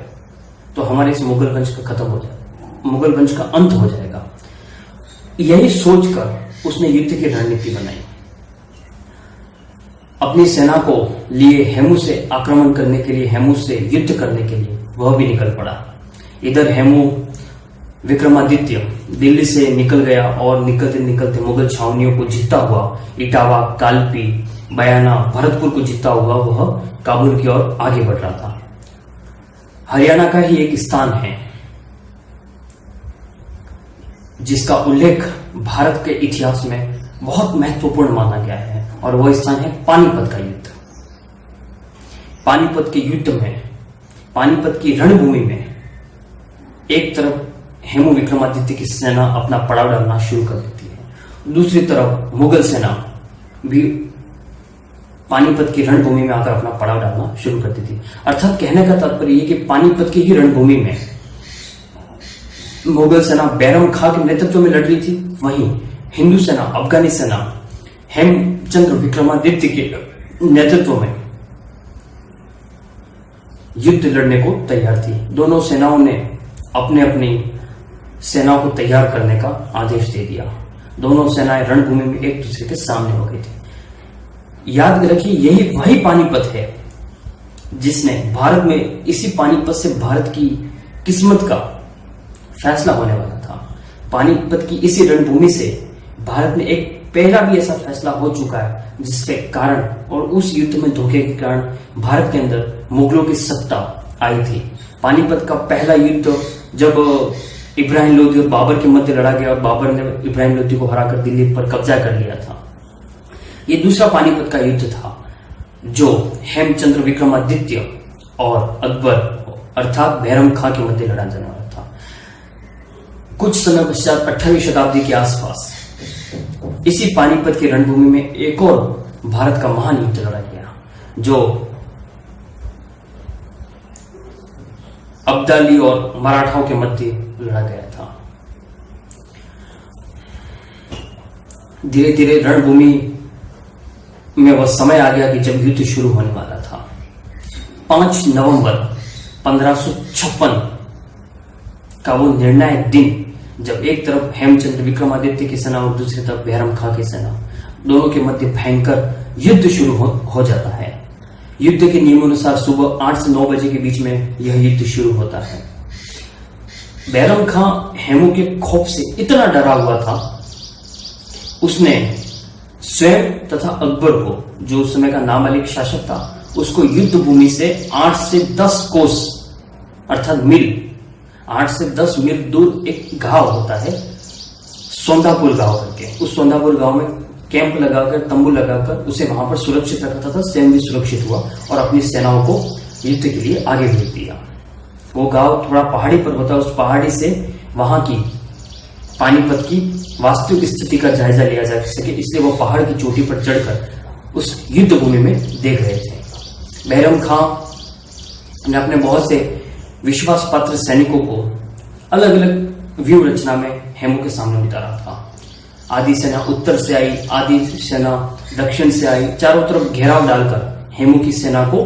Speaker 1: तो हमारे इस मुगल वंश का खत्म हो जाएगा, मुगल वंश का अंत हो जाएगा। यही सोचकर उसने युद्ध की रणनीति बनाई। अपनी सेना को लिए हेमू से आक्रमण करने के लिए, हेमू से युद्ध करने के लिए वह भी निकल पड़ा। इधर हेमू विक्रमादित्य दिल्ली से निकल गया और निकलते निकलते मुगल छावनियों को जीतता हुआ इटावा, कालपी, बयाना, भरतपुर को जीतता हुआ वह काबुल की ओर आगे बढ़ रहा था। हरियाणा का ही एक स्थान है जिसका उल्लेख भारत के इतिहास में बहुत महत्वपूर्ण माना गया है, और वह स्थान है पानीपत का युद्ध। पानीपत के युद्ध में, पानीपत की रणभूमि में एक तरफ हेमू विक्रमादित्य की सेना अपना पड़ाव डालना शुरू कर देती है, दूसरी तरफ मुगल सेना भी पानीपत की रणभूमि में आकर अपना पड़ाव डालना शुरू कर देती। अर्थात कहने का तात्पर्य यह कि पानीपत की ही रणभूमि में मुगल सेना बैरम खां के नेतृत्व में लड़ रही थी, वहीं हिंदू सेना, अफगानी सेना हेमचंद्र विक्रमादित्य के नेतृत्व में युद्ध लड़ने को तैयार थी। दोनों सेनाओं ने अपने अपनी सेनाओं को तैयार करने का आदेश दे दिया। दोनों सेनाएं रणभूमि में एक दूसरे के सामने हो गई थी। याद रखिए, यही वही पानीपत है जिसने भारत में, इसी पानीपत से भारत की किस्मत का फैसला होने वाला था। पानीपत की इसी रणभूमि से भारत में एक पहला भी ऐसा फैसला हो चुका है जिसके कारण, और उस युद्ध में धोखे के कारण भारत के अंदर मुगलों की सत्ता आई थी। पानीपत का पहला युद्ध जब इब्राहिम लोदी और बाबर के मध्य लड़ा गया और बाबर ने इब्राहिम लोदी को हराकर दिल्ली पर कब्जा कर लिया था। ये दूसरा पानीपत का युद्ध था जो हेमचंद्र विक्रमादित्य और अकबर अर्थात बैरम खां के मध्य लड़ा जाने वाला था। कुछ समय पश्चात 18वीं शताब्दी के आसपास इसी पानीपत की रणभूमि में एक और भारत का महान युद्ध लड़ा गया, जो अब्दाली और मराठाओं के मध्य लड़ा गया था। धीरे धीरे रणभूमि में वह समय आ गया कि जब युद्ध शुरू होने वाला था। 5 नवंबर 1556 का वो निर्णायक दिन, जब एक तरफ हेमचंद्र विक्रमादित्य की सेना और दूसरी तरफ बैरम खां की सेना, दोनों के मध्य भयंकर युद्ध शुरू हो जाता है। युद्ध के नियमानुसार सुबह 8 से 9 बजे के बीच में यह युद्ध शुरू होता है। बैरम खां हेमू के खौफ से इतना डरा हुआ था, उसने स्वयं तथा अकबर को, जो उस समय का नामालिक शासक था, उसको युद्ध भूमि से 8 से 10 कोस अर्थात मील, 8 से 10 मील दूर एक गांव होता है सोंदापुर गांव करके, उस सोंदापुर गांव में कैंप लगाकर, तंबू लगाकर उसे वहां पर सुरक्षित रखा था। स्वयं भी सुरक्षित हुआ और अपनी सेनाओं को युद्ध के लिए आगे भेज दिया। वो गांव थोड़ा पहाड़ी पर होता है, उस पहाड़ी से वहां की पानीपत की वास्तविक स्थिति का जायजा लिया जा सके, इसलिए वो पहाड़ की चोटी पर चढ़कर उस युद्ध भूमि में देख रहे थे। बैरम खां ने अपने बहुत से विश्वास पात्र सैनिकों को अलग अलग व्यूह रचना में हेमू के सामने उतारा था। आधी सेना उत्तर से आई, आधी सेना दक्षिण से आई, चारों तरफ घेराव डालकर हेमू की सेना को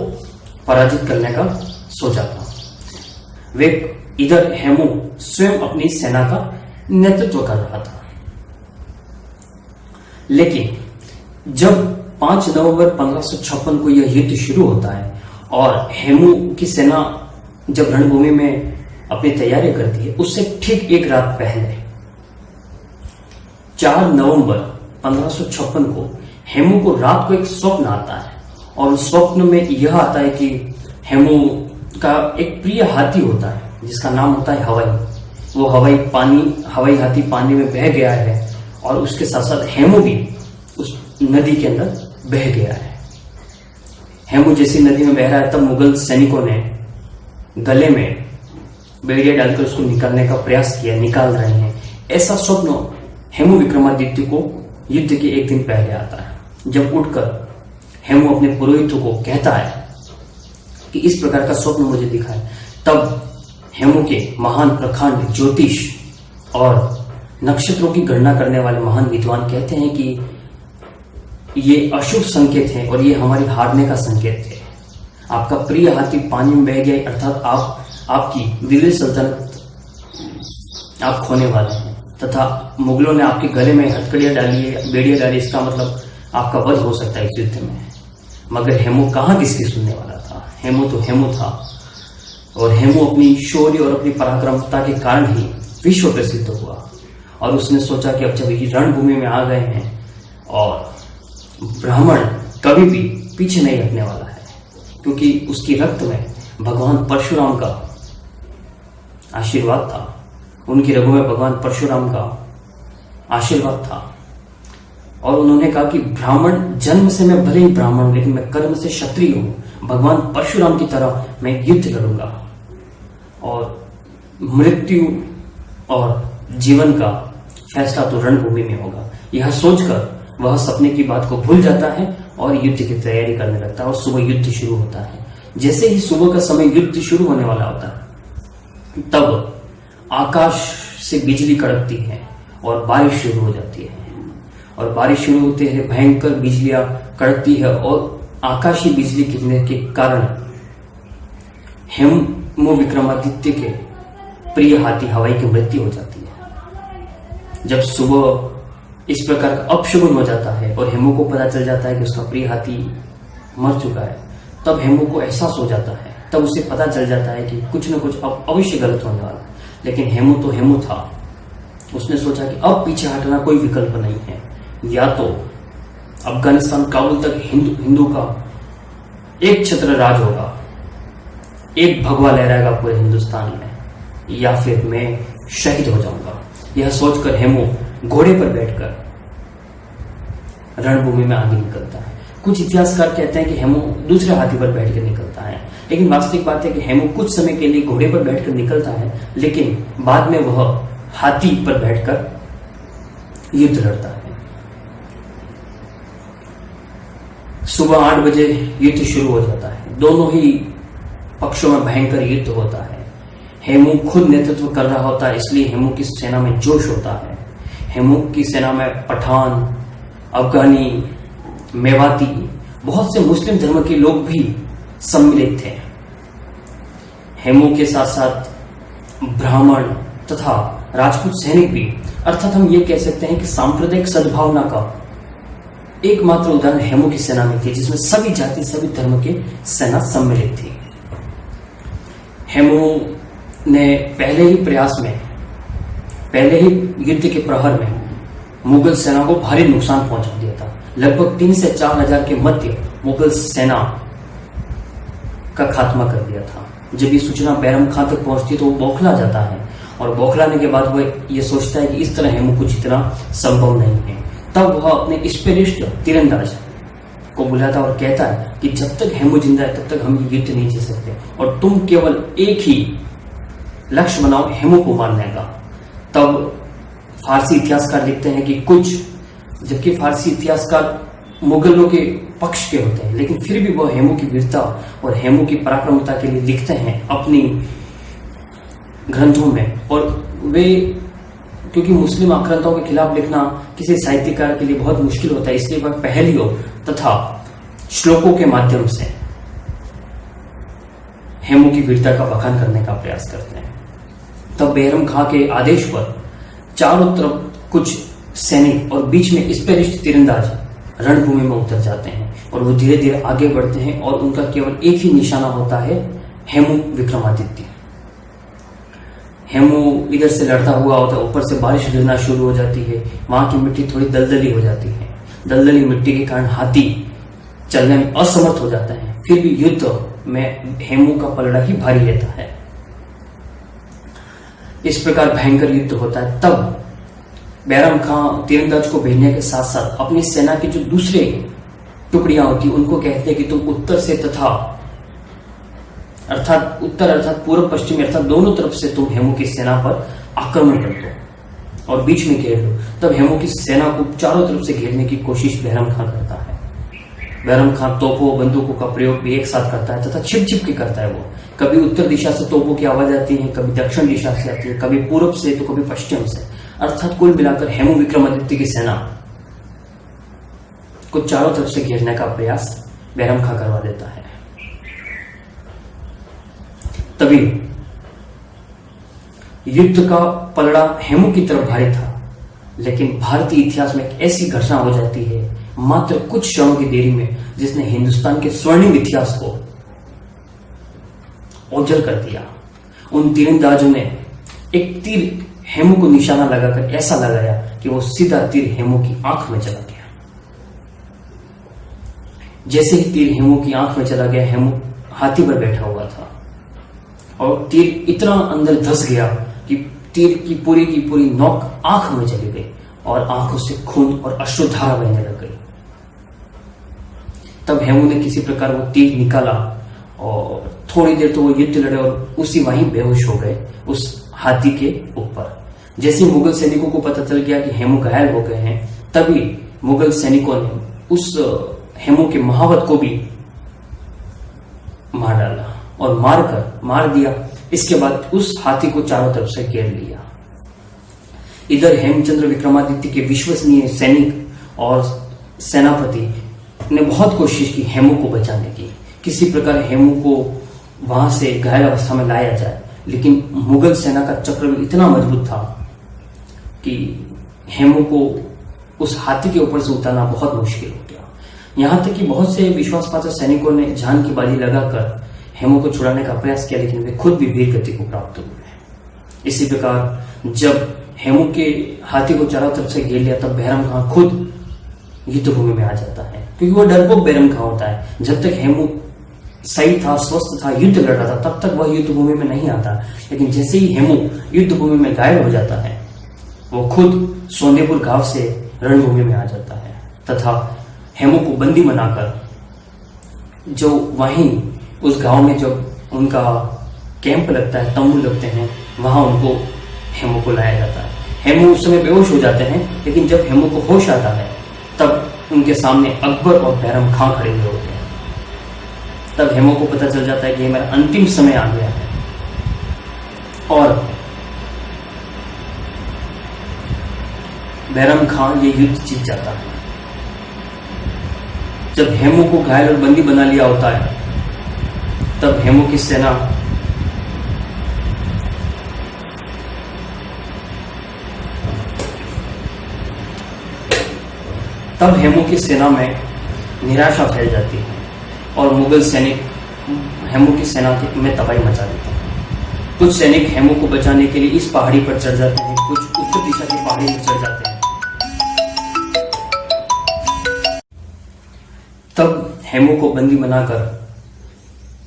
Speaker 1: पराजित करने का सोचा था। वे इधर हेमू स्वयं अपनी सेना का नेतृत्व कर रहा था। लेकिन जब 5 नवंबर 1556 को यह युद्ध शुरू होता है और हेमू की सेना जब रणभूमि में अपनी तैयारी करती है, उससे ठीक एक रात पहले 4 नवंबर 1556 को हेमू को रात को एक स्वप्न आता है और उस स्वप्न में यह आता है कि हेमू का एक प्रिय हाथी होता है जिसका नाम होता है हवाई। वो हवाई हाथी पानी में बह गया है और उसके साथ साथ हेमू भी उस नदी के अंदर बह गया है। हेमू जैसी नदी में बह रहा है, तब मुगल सैनिकों ने गले में बेड़िया डालकर उसको निकालने का प्रयास किया, निकाल रहे हैं। ऐसा स्वप्न हेमू विक्रमादित्य को युद्ध के एक दिन पहले आता है। जब उठकर हेमू अपने पुरोहितों को कहता है कि इस प्रकार का स्वप्न मुझे दिखाए, तब हेमू के महान प्रखंड ज्योतिष और नक्षत्रों की गणना करने वाले महान विद्वान कहते हैं कि ये अशुभ संकेत है और ये हमारी हारने का संकेत है। आपका प्रिय हाथी पानी में बह गया, अर्थात आपकी दिल्ली सल्तनत आप खोने वाले हैं तथा मुगलों ने आपके गले में हथकड़ियां डाली है, बेड़ियां डाली, इसका मतलब आपका वध हो सकता है इस युद्ध में। मगर हेमू कहाँ किसकी सुनने वाला था? हेमू तो हेमू था और हेमू अपनी शौर्य और अपनी पराक्रमता के कारण ही विश्व प्रसिद्ध हुआ। और उसने सोचा कि अब जब ये रणभूमि में आ गए हैं और ब्राह्मण कभी भी पीछे नहीं हटने वाला है, क्योंकि उसकी रक्त में भगवान परशुराम का आशीर्वाद था, उनकी रगों में भगवान परशुराम का आशीर्वाद था। और उन्होंने कहा कि ब्राह्मण जन्म से मैं भले ही ब्राह्मण हूं, लेकिन मैं कर्म से क्षत्रिय हूं, भगवान परशुराम की तरह मैं युद्ध लड़ूंगा और मृत्यु और जीवन का फैसला तो रणभूमि में होगा। यह सोचकर वह सपने की बात को भूल जाता है और युद्ध की तैयारी करने लगता है और सुबह युद्ध शुरू होता है। जैसे ही सुबह का समय युद्ध शुरू होने वाला होता है, तब आकाश से बिजली कड़कती है और बारिश शुरू हो जाती है। और बारिश शुरू होते हैं, भयंकर बिजलियां कड़कती है और आकाशीय बिजली गिरने के कारण हेमू विक्रमादित्य के प्रिय हाथी हवाई की मृत्यु हो जाती है। जब सुबह इस प्रकार का अपशगुन हो जाता है और हेमू को पता चल जाता है कि उसका प्रिय हाथी मर चुका है, तब हेमू को एहसास हो जाता है, तब उसे पता चल जाता है कि कुछ न कुछ अब अवश्य गलत होने वाला है। लेकिन हेमू तो हेमू था, उसने सोचा कि अब पीछे हटना कोई विकल्प नहीं है, या तो अफगानिस्तान काबुल तक हिंदू का एक छत्र राज होगा, एक भगवा लहराएगा पूरे हिंदुस्तान में, या फिर मैं शहीद हो जाऊंगा। यह सोचकर हेमू घोड़े पर बैठकर रणभूमि में आगे निकलता है। कुछ इतिहासकार कहते हैं कि हेमू दूसरे हाथी पर बैठकर निकलता है, लेकिन वास्तविक बात है कि हेमू कुछ समय के लिए घोड़े पर बैठकर निकलता है, लेकिन बाद में वह हाथी पर बैठकर युद्ध लड़ता है। सुबह 8 बजे युद्ध शुरू हो जाता है। दोनों ही पक्षों में भयंकर युद्ध होता है। हेमू खुद नेतृत्व कर रहा होता है, इसलिए हेमू की सेना में जोश होता है। हेमू की सेना में पठान, अफगानी, मेवाती, बहुत से मुस्लिम धर्म के लोग भी सम्मिलित थे। हेमू के साथ साथ ब्राह्मण तथा राजपूत सैनिक भी, अर्थात हम ये कह सकते हैं कि सांप्रदायिक सद्भावना का एकमात्र उदाहरण हेमू की सेना में थी, जिसमें सभी जाति सभी धर्म के सेना सम्मिलित थी। हेमू ने पहले ही युद्ध के प्रहर में मुगल सेना को भारी नुकसान पहुंचा दिया था। लगभग 3 से 4 हजार के मध्य मुगल सेना का खात्मा कर दिया था। जब ये सूचना बैरम खां तक पहुंचती तो वो बौखला जाता है, और बौखलाने के बाद वह ये सोचता है कि इस तरह हेमू को जीतना संभव नहीं है। तब वह अपने स्पेलिस्ट तीरंदाज को बुलाता और कहता है कि जब तक हेमू जिंदा है तब तक हम ये युद्ध नहीं जीत सकते, और तुम केवल एक ही लक्ष्य बनाओ, हेमू को मारने का। तब फारसी इतिहासकार लिखते हैं कि जबकि फारसी इतिहासकार मुगलों के पक्ष के होते हैं, लेकिन फिर भी वह हेमू की वीरता और हेमू की पराक्रमता के लिए लिखते हैं अपनी ग्रंथों में। और वे, क्योंकि मुस्लिम आक्रांताओं के खिलाफ लिखना किसी साहित्यकार के लिए बहुत मुश्किल होता है, इसलिए वह पहेलियों तथा श्लोकों के माध्यम से हेमू की वीरता का बखान करने का प्रयास करते हैं। तब बैरम खां के आदेश पर चारों तरफ कुछ सैनिक और बीच में स्पेलिस्ट तीरंदाज रणभूमि में उतर जाते हैं, और वो धीरे धीरे आगे बढ़ते हैं, और उनका केवल एक ही निशाना होता है, हेमू विक्रमादित्य। हेमू इधर से लड़ता हुआ होता है, ऊपर से बारिश गिरना शुरू हो जाती है, वहां की मिट्टी थोड़ी दलदली हो जाती है। दलदली मिट्टी के कारण हाथी चलने में असमर्थ हो जाता है। फिर भी युद्ध में हेमू का पलड़ा ही भारी रहता है। इस प्रकार भयंकर युद्ध होता है। तब बैरम खां तीरंदाज को भेजने के साथ साथ अपनी सेना की जो दूसरे टुकड़ियां होती उनको कहते हैं कि तुम उत्तर से तथा अर्थात पूर्व पश्चिम अर्थात दोनों तरफ से तुम हेमू की सेना पर आक्रमण कर दो और बीच में घेर लो। तब हेमू की सेना को चारों तरफ से घेरने की कोशिश बैरम खां करता है। बैरम खां तोपों बंदूकों का प्रयोग भी एक साथ करता है तथा छिप छिप के करता है। वो कभी उत्तर दिशा से तोपों की आवाज आती है, कभी दक्षिण दिशा से आती है, कभी पूर्व से तो कभी पश्चिम से। अर्थात कुल मिलाकर हेमू विक्रमादित्य की सेना को चारों तरफ से घेरने का प्रयास बैरम खां करवा देता है। तभी युद्ध का पलड़ा हेमू की तरफ भारी था, लेकिन भारतीय इतिहास में एक ऐसी घटना हो जाती है मात्र कुछ क्षणों की देरी में, जिसने हिंदुस्तान के स्वर्णिम इतिहास को ओझल कर दिया। उन तीरंदाजों ने एक तीर हेमू को निशाना लगाकर ऐसा लगाया कि वो सीधा तीर हेमू की आंख में चला गया। जैसे ही तीर हेमू की आंख में चला गया, हेमू हाथी पर बैठा हुआ था और तीर इतना अंदर धस गया कि तीर की पूरी नोक आंख में चली गई और आंखों से खून और अश्रुधारा बहने लग गई। तब हेमू ने किसी प्रकार वो तीर निकाला और थोड़ी देर तो वो युद्ध लड़े और उसी वहीं बेहोश हो गए उस हाथी के ऊपर। जैसे मुगल सैनिकों को पता चल गया कि हेमू घायल हो गए हैं, तभी मुगल सैनिकों ने उस हेमू के महावत को भी मार डाला और मार दिया। इसके बाद उस हाथी को चारों तरफ से घेर लिया। इधर हेमचंद्र विक्रमादित्य के विश्वसनीय सैनिक और सेनापति ने बहुत कोशिश की हेमू को बचाने की, किसी प्रकार हेमू को वहां से घायल अवस्था में लाया जाए, लेकिन मुगल सेना का चक्रव्यूह इतना मजबूत था कि हेमू को उस हाथी के ऊपर से उतारना बहुत मुश्किल हो गया। यहां तक कि बहुत से विश्वासपात्र सैनिकों ने जान की बाजी लगाकर हेमू को छुड़ाने का प्रयास किया, लेकिन वे खुद भी वीर गति को प्राप्त हुए। इसी प्रकार जब हेमू के हाथी को चारों तरफ से घेर लिया, तब बैरम खां खुद युद्धभूमि में आ जाता है, क्योंकि वो डरपोक बैरम खां होता है। जब तक हेमू सही था, स्वस्थ था, युद्ध लड़ रहा था, तब तक वह युद्धभूमि में नहीं आता। लेकिन जैसे ही हेमू युद्धभूमि में घायल हो जाता है, वो खुद सोनेपुर गांव से रणभूमि में आ जाता है तथा हेमू को बंदी बनाकर जो वहीं उस गांव में जब उनका कैंप लगता है, तंबू लगते हैं, वहां उनको हेमू को लाया जाता है। हेमू उस समय बेहोश हो जाते हैं, लेकिन जब हेमू को होश आता है तब उनके सामने अकबर और बैरम खां खड़े हुए होते हैं। तब हेमू को पता चल जाता है कि ये मेरा अंतिम समय आ गया है और बैरम खां ये युद्ध जीत जाता है। जब हेमू को घायल और बंदी बना लिया होता है तब हेमू की सेना में निराशा फैल जाती है और मुगल सैनिक हेमू की सेना में तबाही मचा देते हैं। कुछ सैनिक हेमू को बचाने के लिए इस पहाड़ी पर चढ़ जाते हैं, कुछ उत्तर दिशा की पहाड़ी में चढ़ जाते हैं। तब हेमू को बंदी बनाकर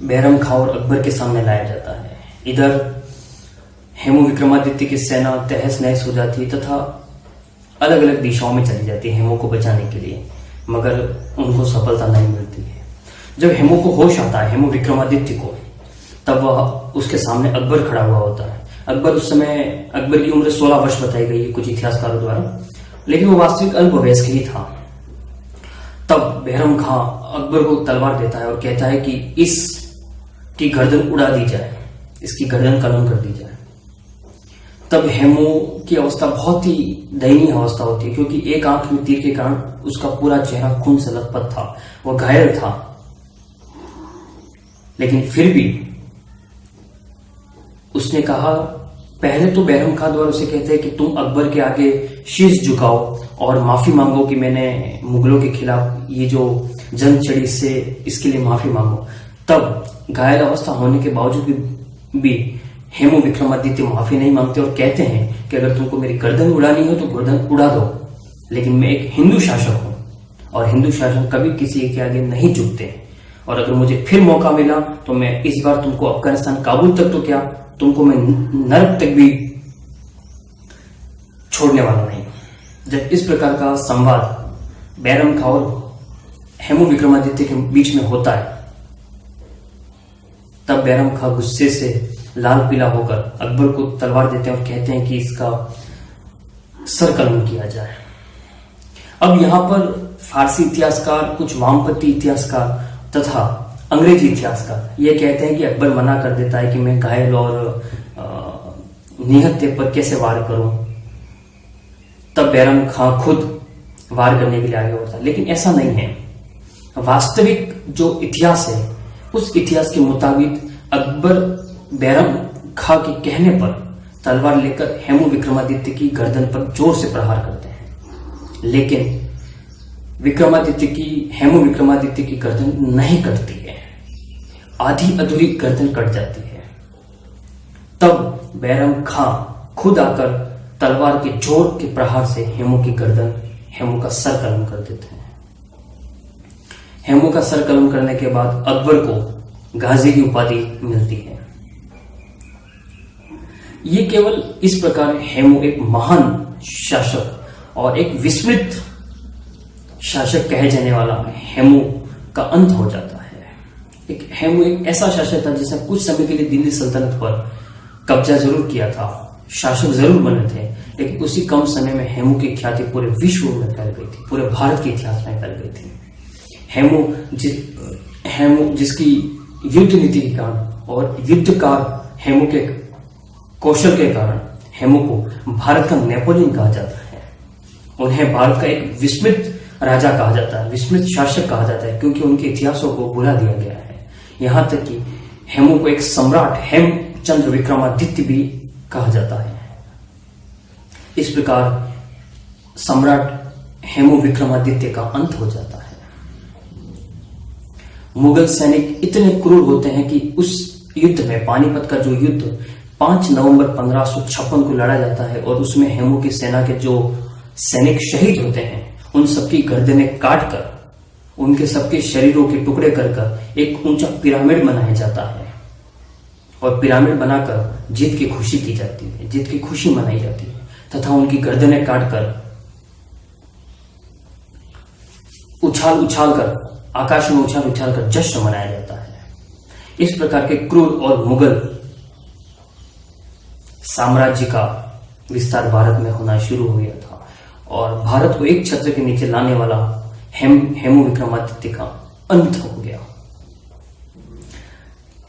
Speaker 1: बैरम खां और अकबर के सामने लाया जाता है। इधर हेमू विक्रमादित्य की सेना तहस नहस हो जाती है तथा अलग अलग दिशाओं में चली जाती है हेमू को बचाने के लिए, मगर उनको सफलता नहीं मिलती है। जब हेमू को होश आता है, हेमू विक्रमादित्य को, तब वह उसके सामने अकबर खड़ा हुआ होता है। अकबर उस समय अकबर की उम्र 16 वर्ष बताई गई है कुछ इतिहासकारों द्वारा, लेकिन वो वास्तविक अल्पवयस्क ही था। तब बैरम खां अकबर को तलवार देता है और कहता है कि इसकी गर्दन उड़ा दी जाए, इसकी गर्दन कलम कर दी जाए। तब हेमू की अवस्था बहुत ही दयनीय अवस्था होती है, क्योंकि एक आंख में तीर के कारण उसका पूरा चेहरा खून से लथपथ था, वह घायल था। लेकिन फिर भी उसने कहा, पहले तो बैरम खां द्वारा उसे कहते हैं कि तुम अकबर के आगे शीश झुकाओ और माफी मांगो कि मैंने मुगलों के खिलाफ ये जो जंग छड़ी इसके लिए माफी मांगो। तब घायल अवस्था होने के बावजूद भी हेमू विक्रमादित्य माफी नहीं मांगते और कहते हैं कि अगर तुमको मेरी गर्दन उड़ानी हो तो गर्दन उड़ा दो, लेकिन मैं एक हिंदू शासक हूं और हिंदू शासक कभी किसी के आगे नहीं झुकते, और अगर मुझे फिर मौका मिला तो मैं इस बार तुमको अफगानिस्तान काबुल तक तो क्या, तुमको मैं नरक तक भी छोड़ने वाला नहीं। जब इस प्रकार का संवाद बैरम खां और हेमू विक्रमादित्य के बीच में होता है, तब बैरम खां गुस्से से लाल पीला होकर अकबर को तलवार देते हैं और कहते हैं कि इसका सर कलम किया जाए। अब यहां पर फारसी इतिहासकार, कुछ वामपंथी इतिहासकार तथा अंग्रेजी इतिहासकार ये कहते हैं कि अकबर मना कर देता है कि मैं घायल और निहत्थे पर कैसे वार करूं। तब बैरम खां खुद वार करने के लिए आगे होता है, लेकिन ऐसा नहीं है। वास्तविक जो इतिहास है उस इतिहास के मुताबिक अकबर बैरम खां के कहने पर तलवार लेकर हेमू विक्रमादित्य की गर्दन पर जोर से प्रहार करते हैं, लेकिन हेमू विक्रमादित्य की गर्दन नहीं कटती है, आधी अधूरी गर्दन कट जाती है। तब बैरम खां खुद आकर तलवार के जोर के प्रहार से हेमू का सर कलम कर देते हैं। हेमू का सर कलम करने के बाद अकबर को गाजी की उपाधि मिलती है। ये केवल इस प्रकार हेमू एक महान शासक और एक विस्मृत शासक कहे जाने वाला हेमू का अंत हो जाता है। हेमू एक ऐसा शासक था जिसने कुछ समय के लिए दिल्ली सल्तनत पर कब्जा जरूर किया था, शासक जरूर बने थे, लेकिन उसी कम समय में हेमू की ख्याति पूरे विश्व में फैल गई थी, पूरे भारत के इतिहास में फैल गई थी। हेमू जिसकी युद्ध नीति के कारण और युद्धकार हेमू के कौशल के कारण हेमू को भारत का नेपोलियन कहा जाता है। उन्हें भारत का एक विस्मृत राजा कहा जाता है, विस्मृत शासक कहा जाता है, क्योंकि उनके इतिहासों को भुला दिया गया है। यहां तक कि हेमू को एक सम्राट हेमचंद्र विक्रमादित्य भी कहा जाता है। इस प्रकार सम्राट हेमू विक्रमादित्य का अंत हो जाता है। मुगल सैनिक इतने क्रूर होते हैं कि उस युद्ध में, पानीपत का जो युद्ध 5 नवंबर 1556 को लड़ा जाता है और उसमें हेमू की सेना के जो सैनिक शहीद होते हैं उन सबकी गर्दनें काटकर उनके सबके शरीरों के टुकड़े कर एक ऊंचा पिरामिड बनाया जाता है और पिरामिड बनाकर जीत की खुशी की जाती है, जीत की खुशी मनाई जाती है तथा उनकी गर्दनें काटकर उछाल कर आकाश में उछाल कर जश्न मनाया जाता है। इस प्रकार के क्रूर और मुगल साम्राज्य का विस्तार भारत में होना शुरू हो गया था और भारत को एक छत्र के नीचे लाने वाला हेमू विक्रमादित्य का अंत हो गया।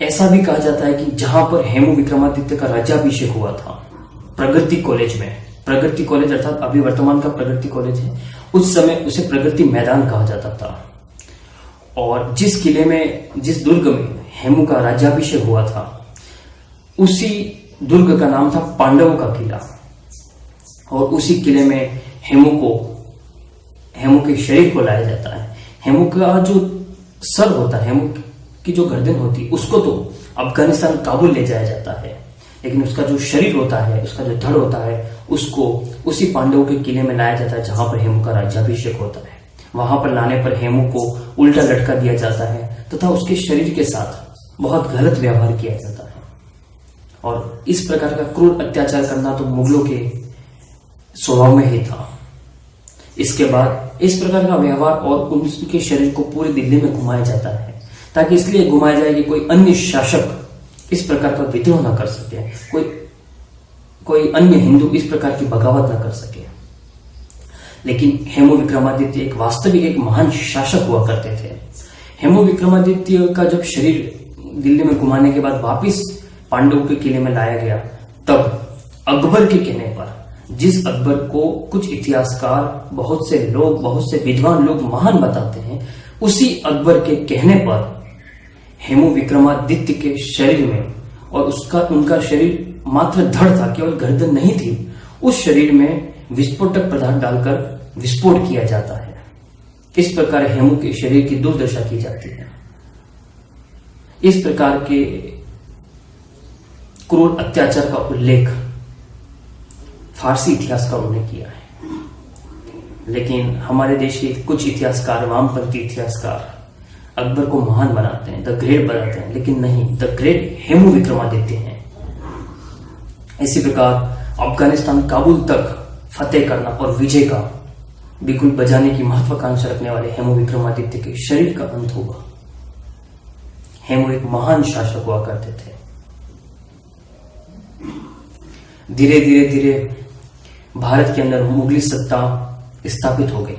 Speaker 1: ऐसा भी कहा जाता है कि जहां पर हेमू विक्रमादित्य का राज्याभिषेक हुआ था, प्रगति कॉलेज में, प्रगति कॉलेज अर्थात अभी वर्तमान का प्रगति कॉलेज है, उस समय उसे प्रगति मैदान कहा जाता था। और जिस किले में, जिस दुर्ग में हेमू का राज्याभिषेक हुआ था, उसी दुर्ग का नाम था पांडवों का किला। और उसी किले में हेमू के शरीर को लाया जाता है। हेमू का जो सर होता है, हेमू की जो गर्दन होती है, उसको तो अफगानिस्तान काबुल ले जाया जाता है, लेकिन उसका जो शरीर होता है, उसका जो धड़ होता है, उसको उसी पांडवों के किले में लाया जाता है जहां पर हेमू का राज्याभिषेक होता है। वहां पर लाने पर हेमू को उल्टा लटका दिया जाता है तथा उसके शरीर के साथ बहुत गलत व्यवहार किया जाता है। और इस प्रकार का क्रूर अत्याचार करना तो मुगलों के स्वभाव में ही था। इसके बाद इस प्रकार का व्यवहार और उनके शरीर को पूरी दिल्ली में घुमाया जाता है, ताकि इसलिए घुमाया जाए कि कोई अन्य शासक इस प्रकार का विद्रोह न कर सके, कोई अन्य हिंदू इस प्रकार की बगावत न कर सके। लेकिन हेमू विक्रमादित्य एक वास्तविक एक महान शासक हुआ करते थे। हेमू विक्रमादित्य का जब शरीर दिल्ली में घुमाने के बाद वापिस पांडवों के किले में लाया गया, तब अकबर के कहने पर, जिस अकबर को कुछ इतिहासकार, बहुत से विद्वान लोग महान बताते हैं, उसी अकबर के कहने पर हेमू विक्रमादित्य के शरीर में, और उनका शरीर मात्र धड़ था, केवल गर्दन नहीं थी, उस शरीर में विस्फोटक पदार्थ डालकर विस्फोट किया जाता है। इस प्रकार हेमू के शरीर की दुर्दशा की जाती है। इस प्रकार के क्रूर अत्याचार का उल्लेख फारसी इतिहासकारों ने किया है। लेकिन हमारे देश के कुछ इतिहासकार, वामपंथी इतिहासकार, अकबर को महान बनाते हैं, द ग्रेट बनाते हैं, लेकिन नहीं, द ग्रेट हेमू विक्रमादित्य हैं। इसी प्रकार अफगानिस्तान काबुल तक फतेह करना और विजय का बिल्कुल बजाने की महत्वाकांक्षा रखने वाले हेमू विक्रमादित्य के शरीर का अंत हुआ। हेमू एक महान शासक हुआ करते थे। धीरे धीरे भारत के अंदर मुगली सत्ता स्थापित हो गई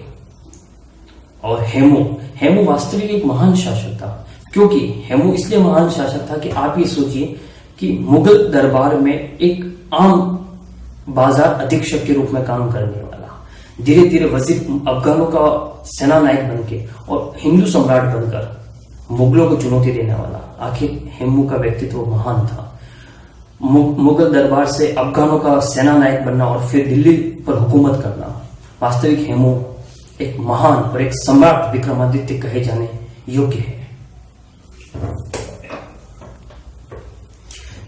Speaker 1: और हेमू वास्तविक एक महान शासक था। क्योंकि हेमू इसलिए महान शासक था कि आप ये सोचिए कि मुगल दरबार में एक आम बाजार अधीक्षक के रूप में काम करने वाला, धीरे धीरे वजीर, अफगानों का सेना नायक बनके और हिंदू सम्राट बनकर मुगलों को चुनौती देने वाला, आखिर हेमू का व्यक्तित्व महान था। मुगल दरबार से अफगानों का सेना नायक बनना और फिर दिल्ली पर हुकूमत करना, वास्तविक हेमू एक महान और एक सम्राट विक्रमादित्य कहे जाने योग्य है।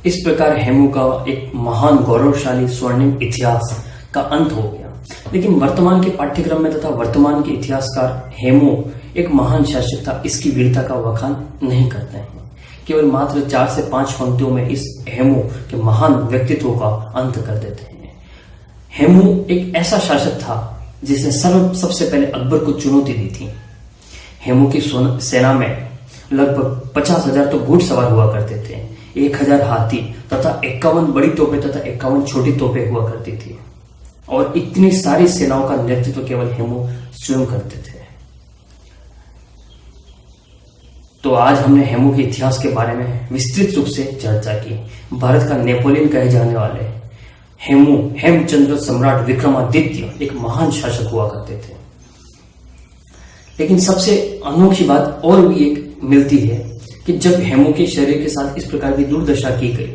Speaker 1: इस प्रकार हेमू का एक महान गौरवशाली स्वर्णिम इतिहास का अंत हो गया। लेकिन वर्तमान के पाठ्यक्रम में तथा वर्तमान के इतिहासकार हेमू एक महान शासक था, इसकी वीरता का वखान नहीं करते हैं। केवल मात्र 4 से 5 पंक्तियों में इस हेमू के महान व्यक्तित्व का अंत कर देते हैं। हेमू एक ऐसा शासक था जिसने सबसे पहले अकबर को चुनौती दी थी। हेमू की सेना में लगभग 50,000 तो घुड़सवार हुआ करते थे, 1,000 हाथी तथा 51 बड़ी तोपें तथा 51 छोटी तोपें हुआ करती थी। और इतनी सारी सेनाओं का नेतृत्व केवल हेमू स्वयं करते थे। तो आज हमने हेमू के इतिहास के बारे में विस्तृत रूप से चर्चा की। भारत का नेपोलियन कहे जाने वाले हेमू, हेमचंद्र सम्राट विक्रमादित्य एक महान शासक हुआ करते थे। लेकिन सबसे अनोखी बात और भी एक मिलती है कि जब हेमू के शरीर के साथ इस प्रकार की दुर्दशा की गई,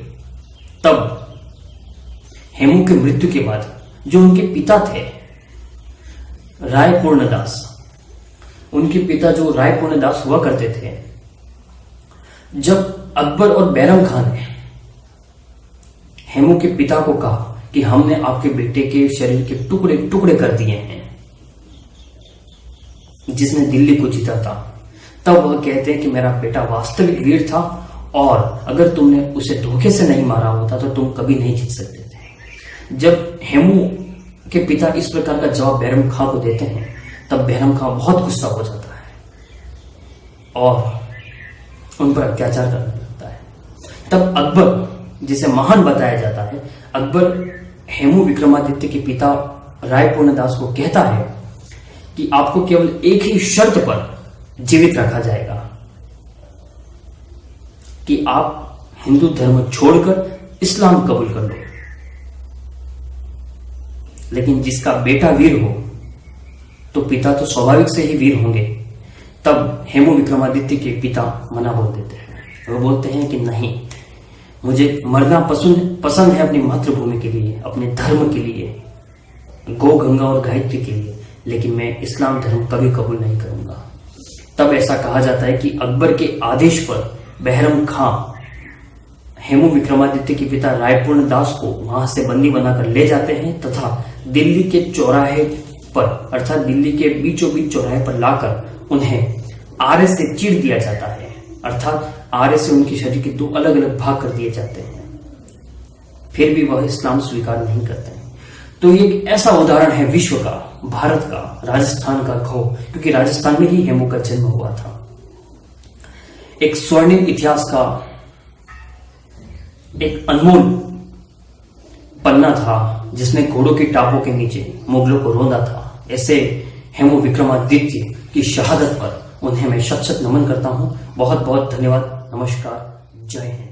Speaker 1: तब हेमू के मृत्यु के बाद जो उनके पिता थे राय पूर्णदास, उनके पिता जो राय पूर्णदास हुआ करते थे, जब अकबर और बैरम खान ने हेमू के पिता को कहा कि हमने आपके बेटे के शरीर के टुकड़े टुकड़े कर दिए हैं जिसने दिल्ली को जीता था, तब वह कहते हैं कि मेरा बेटा वास्तविक वीर था और अगर तुमने उसे धोखे से नहीं मारा होता तो तुम कभी नहीं जीत सकते थे। जब हेमू के पिता इस प्रकार का जवाब बैरम खां को देते हैं, तब बैरम खां बहुत गुस्सा हो जाता है और उन पर अत्याचार करने लगता तब अकबर, जिसे महान बताया जाता है, अकबर हेमू विक्रमादित्य के पिता रायपूर्णदास को कहता है कि आपको केवल एक ही शर्त पर जीवित रखा जाएगा कि आप हिंदू धर्म छोड़कर इस्लाम कबूल कर लो, लेकिन जिसका बेटा वीर हो तो पिता तो स्वाभाविक से ही वीर होंगे। तब हेमू विक्रमादित्य के पिता मना बोल देते हैं। वो बोलते हैं कि नहीं, मुझे मरना पसंद है अपनी मातृभूमि के लिए, अपने धर्म के लिए, गौ गंगा और गायत्री के लिए, लेकिन मैं इस्लाम धर्म कभी कबूल नहीं करूंगा। तब ऐसा कहा जाता है कि अकबर के आदेश पर बहरम खां हेमू विक्रमादित्य के पिता रायपूर्ण दास को वहां से बंदी बनाकर ले जाते हैं तथा दिल्ली के चौराहे पर, अर्थात दिल्ली के बीचों बीच चौराहे पर लाकर उन्हें आरे से चीर दिया जाता है, अर्थात आरे से उनके शरीर के दो अलग अलग भाग कर दिए जाते हैं। फिर भी वह इस्लाम स्वीकार नहीं करते हैं। तो ये एक ऐसा उदाहरण है विश्व का, भारत का, राजस्थान का खो, क्योंकि राजस्थान में ही हेमू का जन्म हुआ था। एक स्वर्णिम इतिहास का एक अनमोल पन्ना था जिसने घोड़ों की टापों के नीचे मुगलों को रौंदा था। ऐसे हेमू विक्रमादित्य की शहादत पर उन्हें मैं शत शत नमन करता हूं। बहुत बहुत धन्यवाद। नमस्कार। जय हिंद।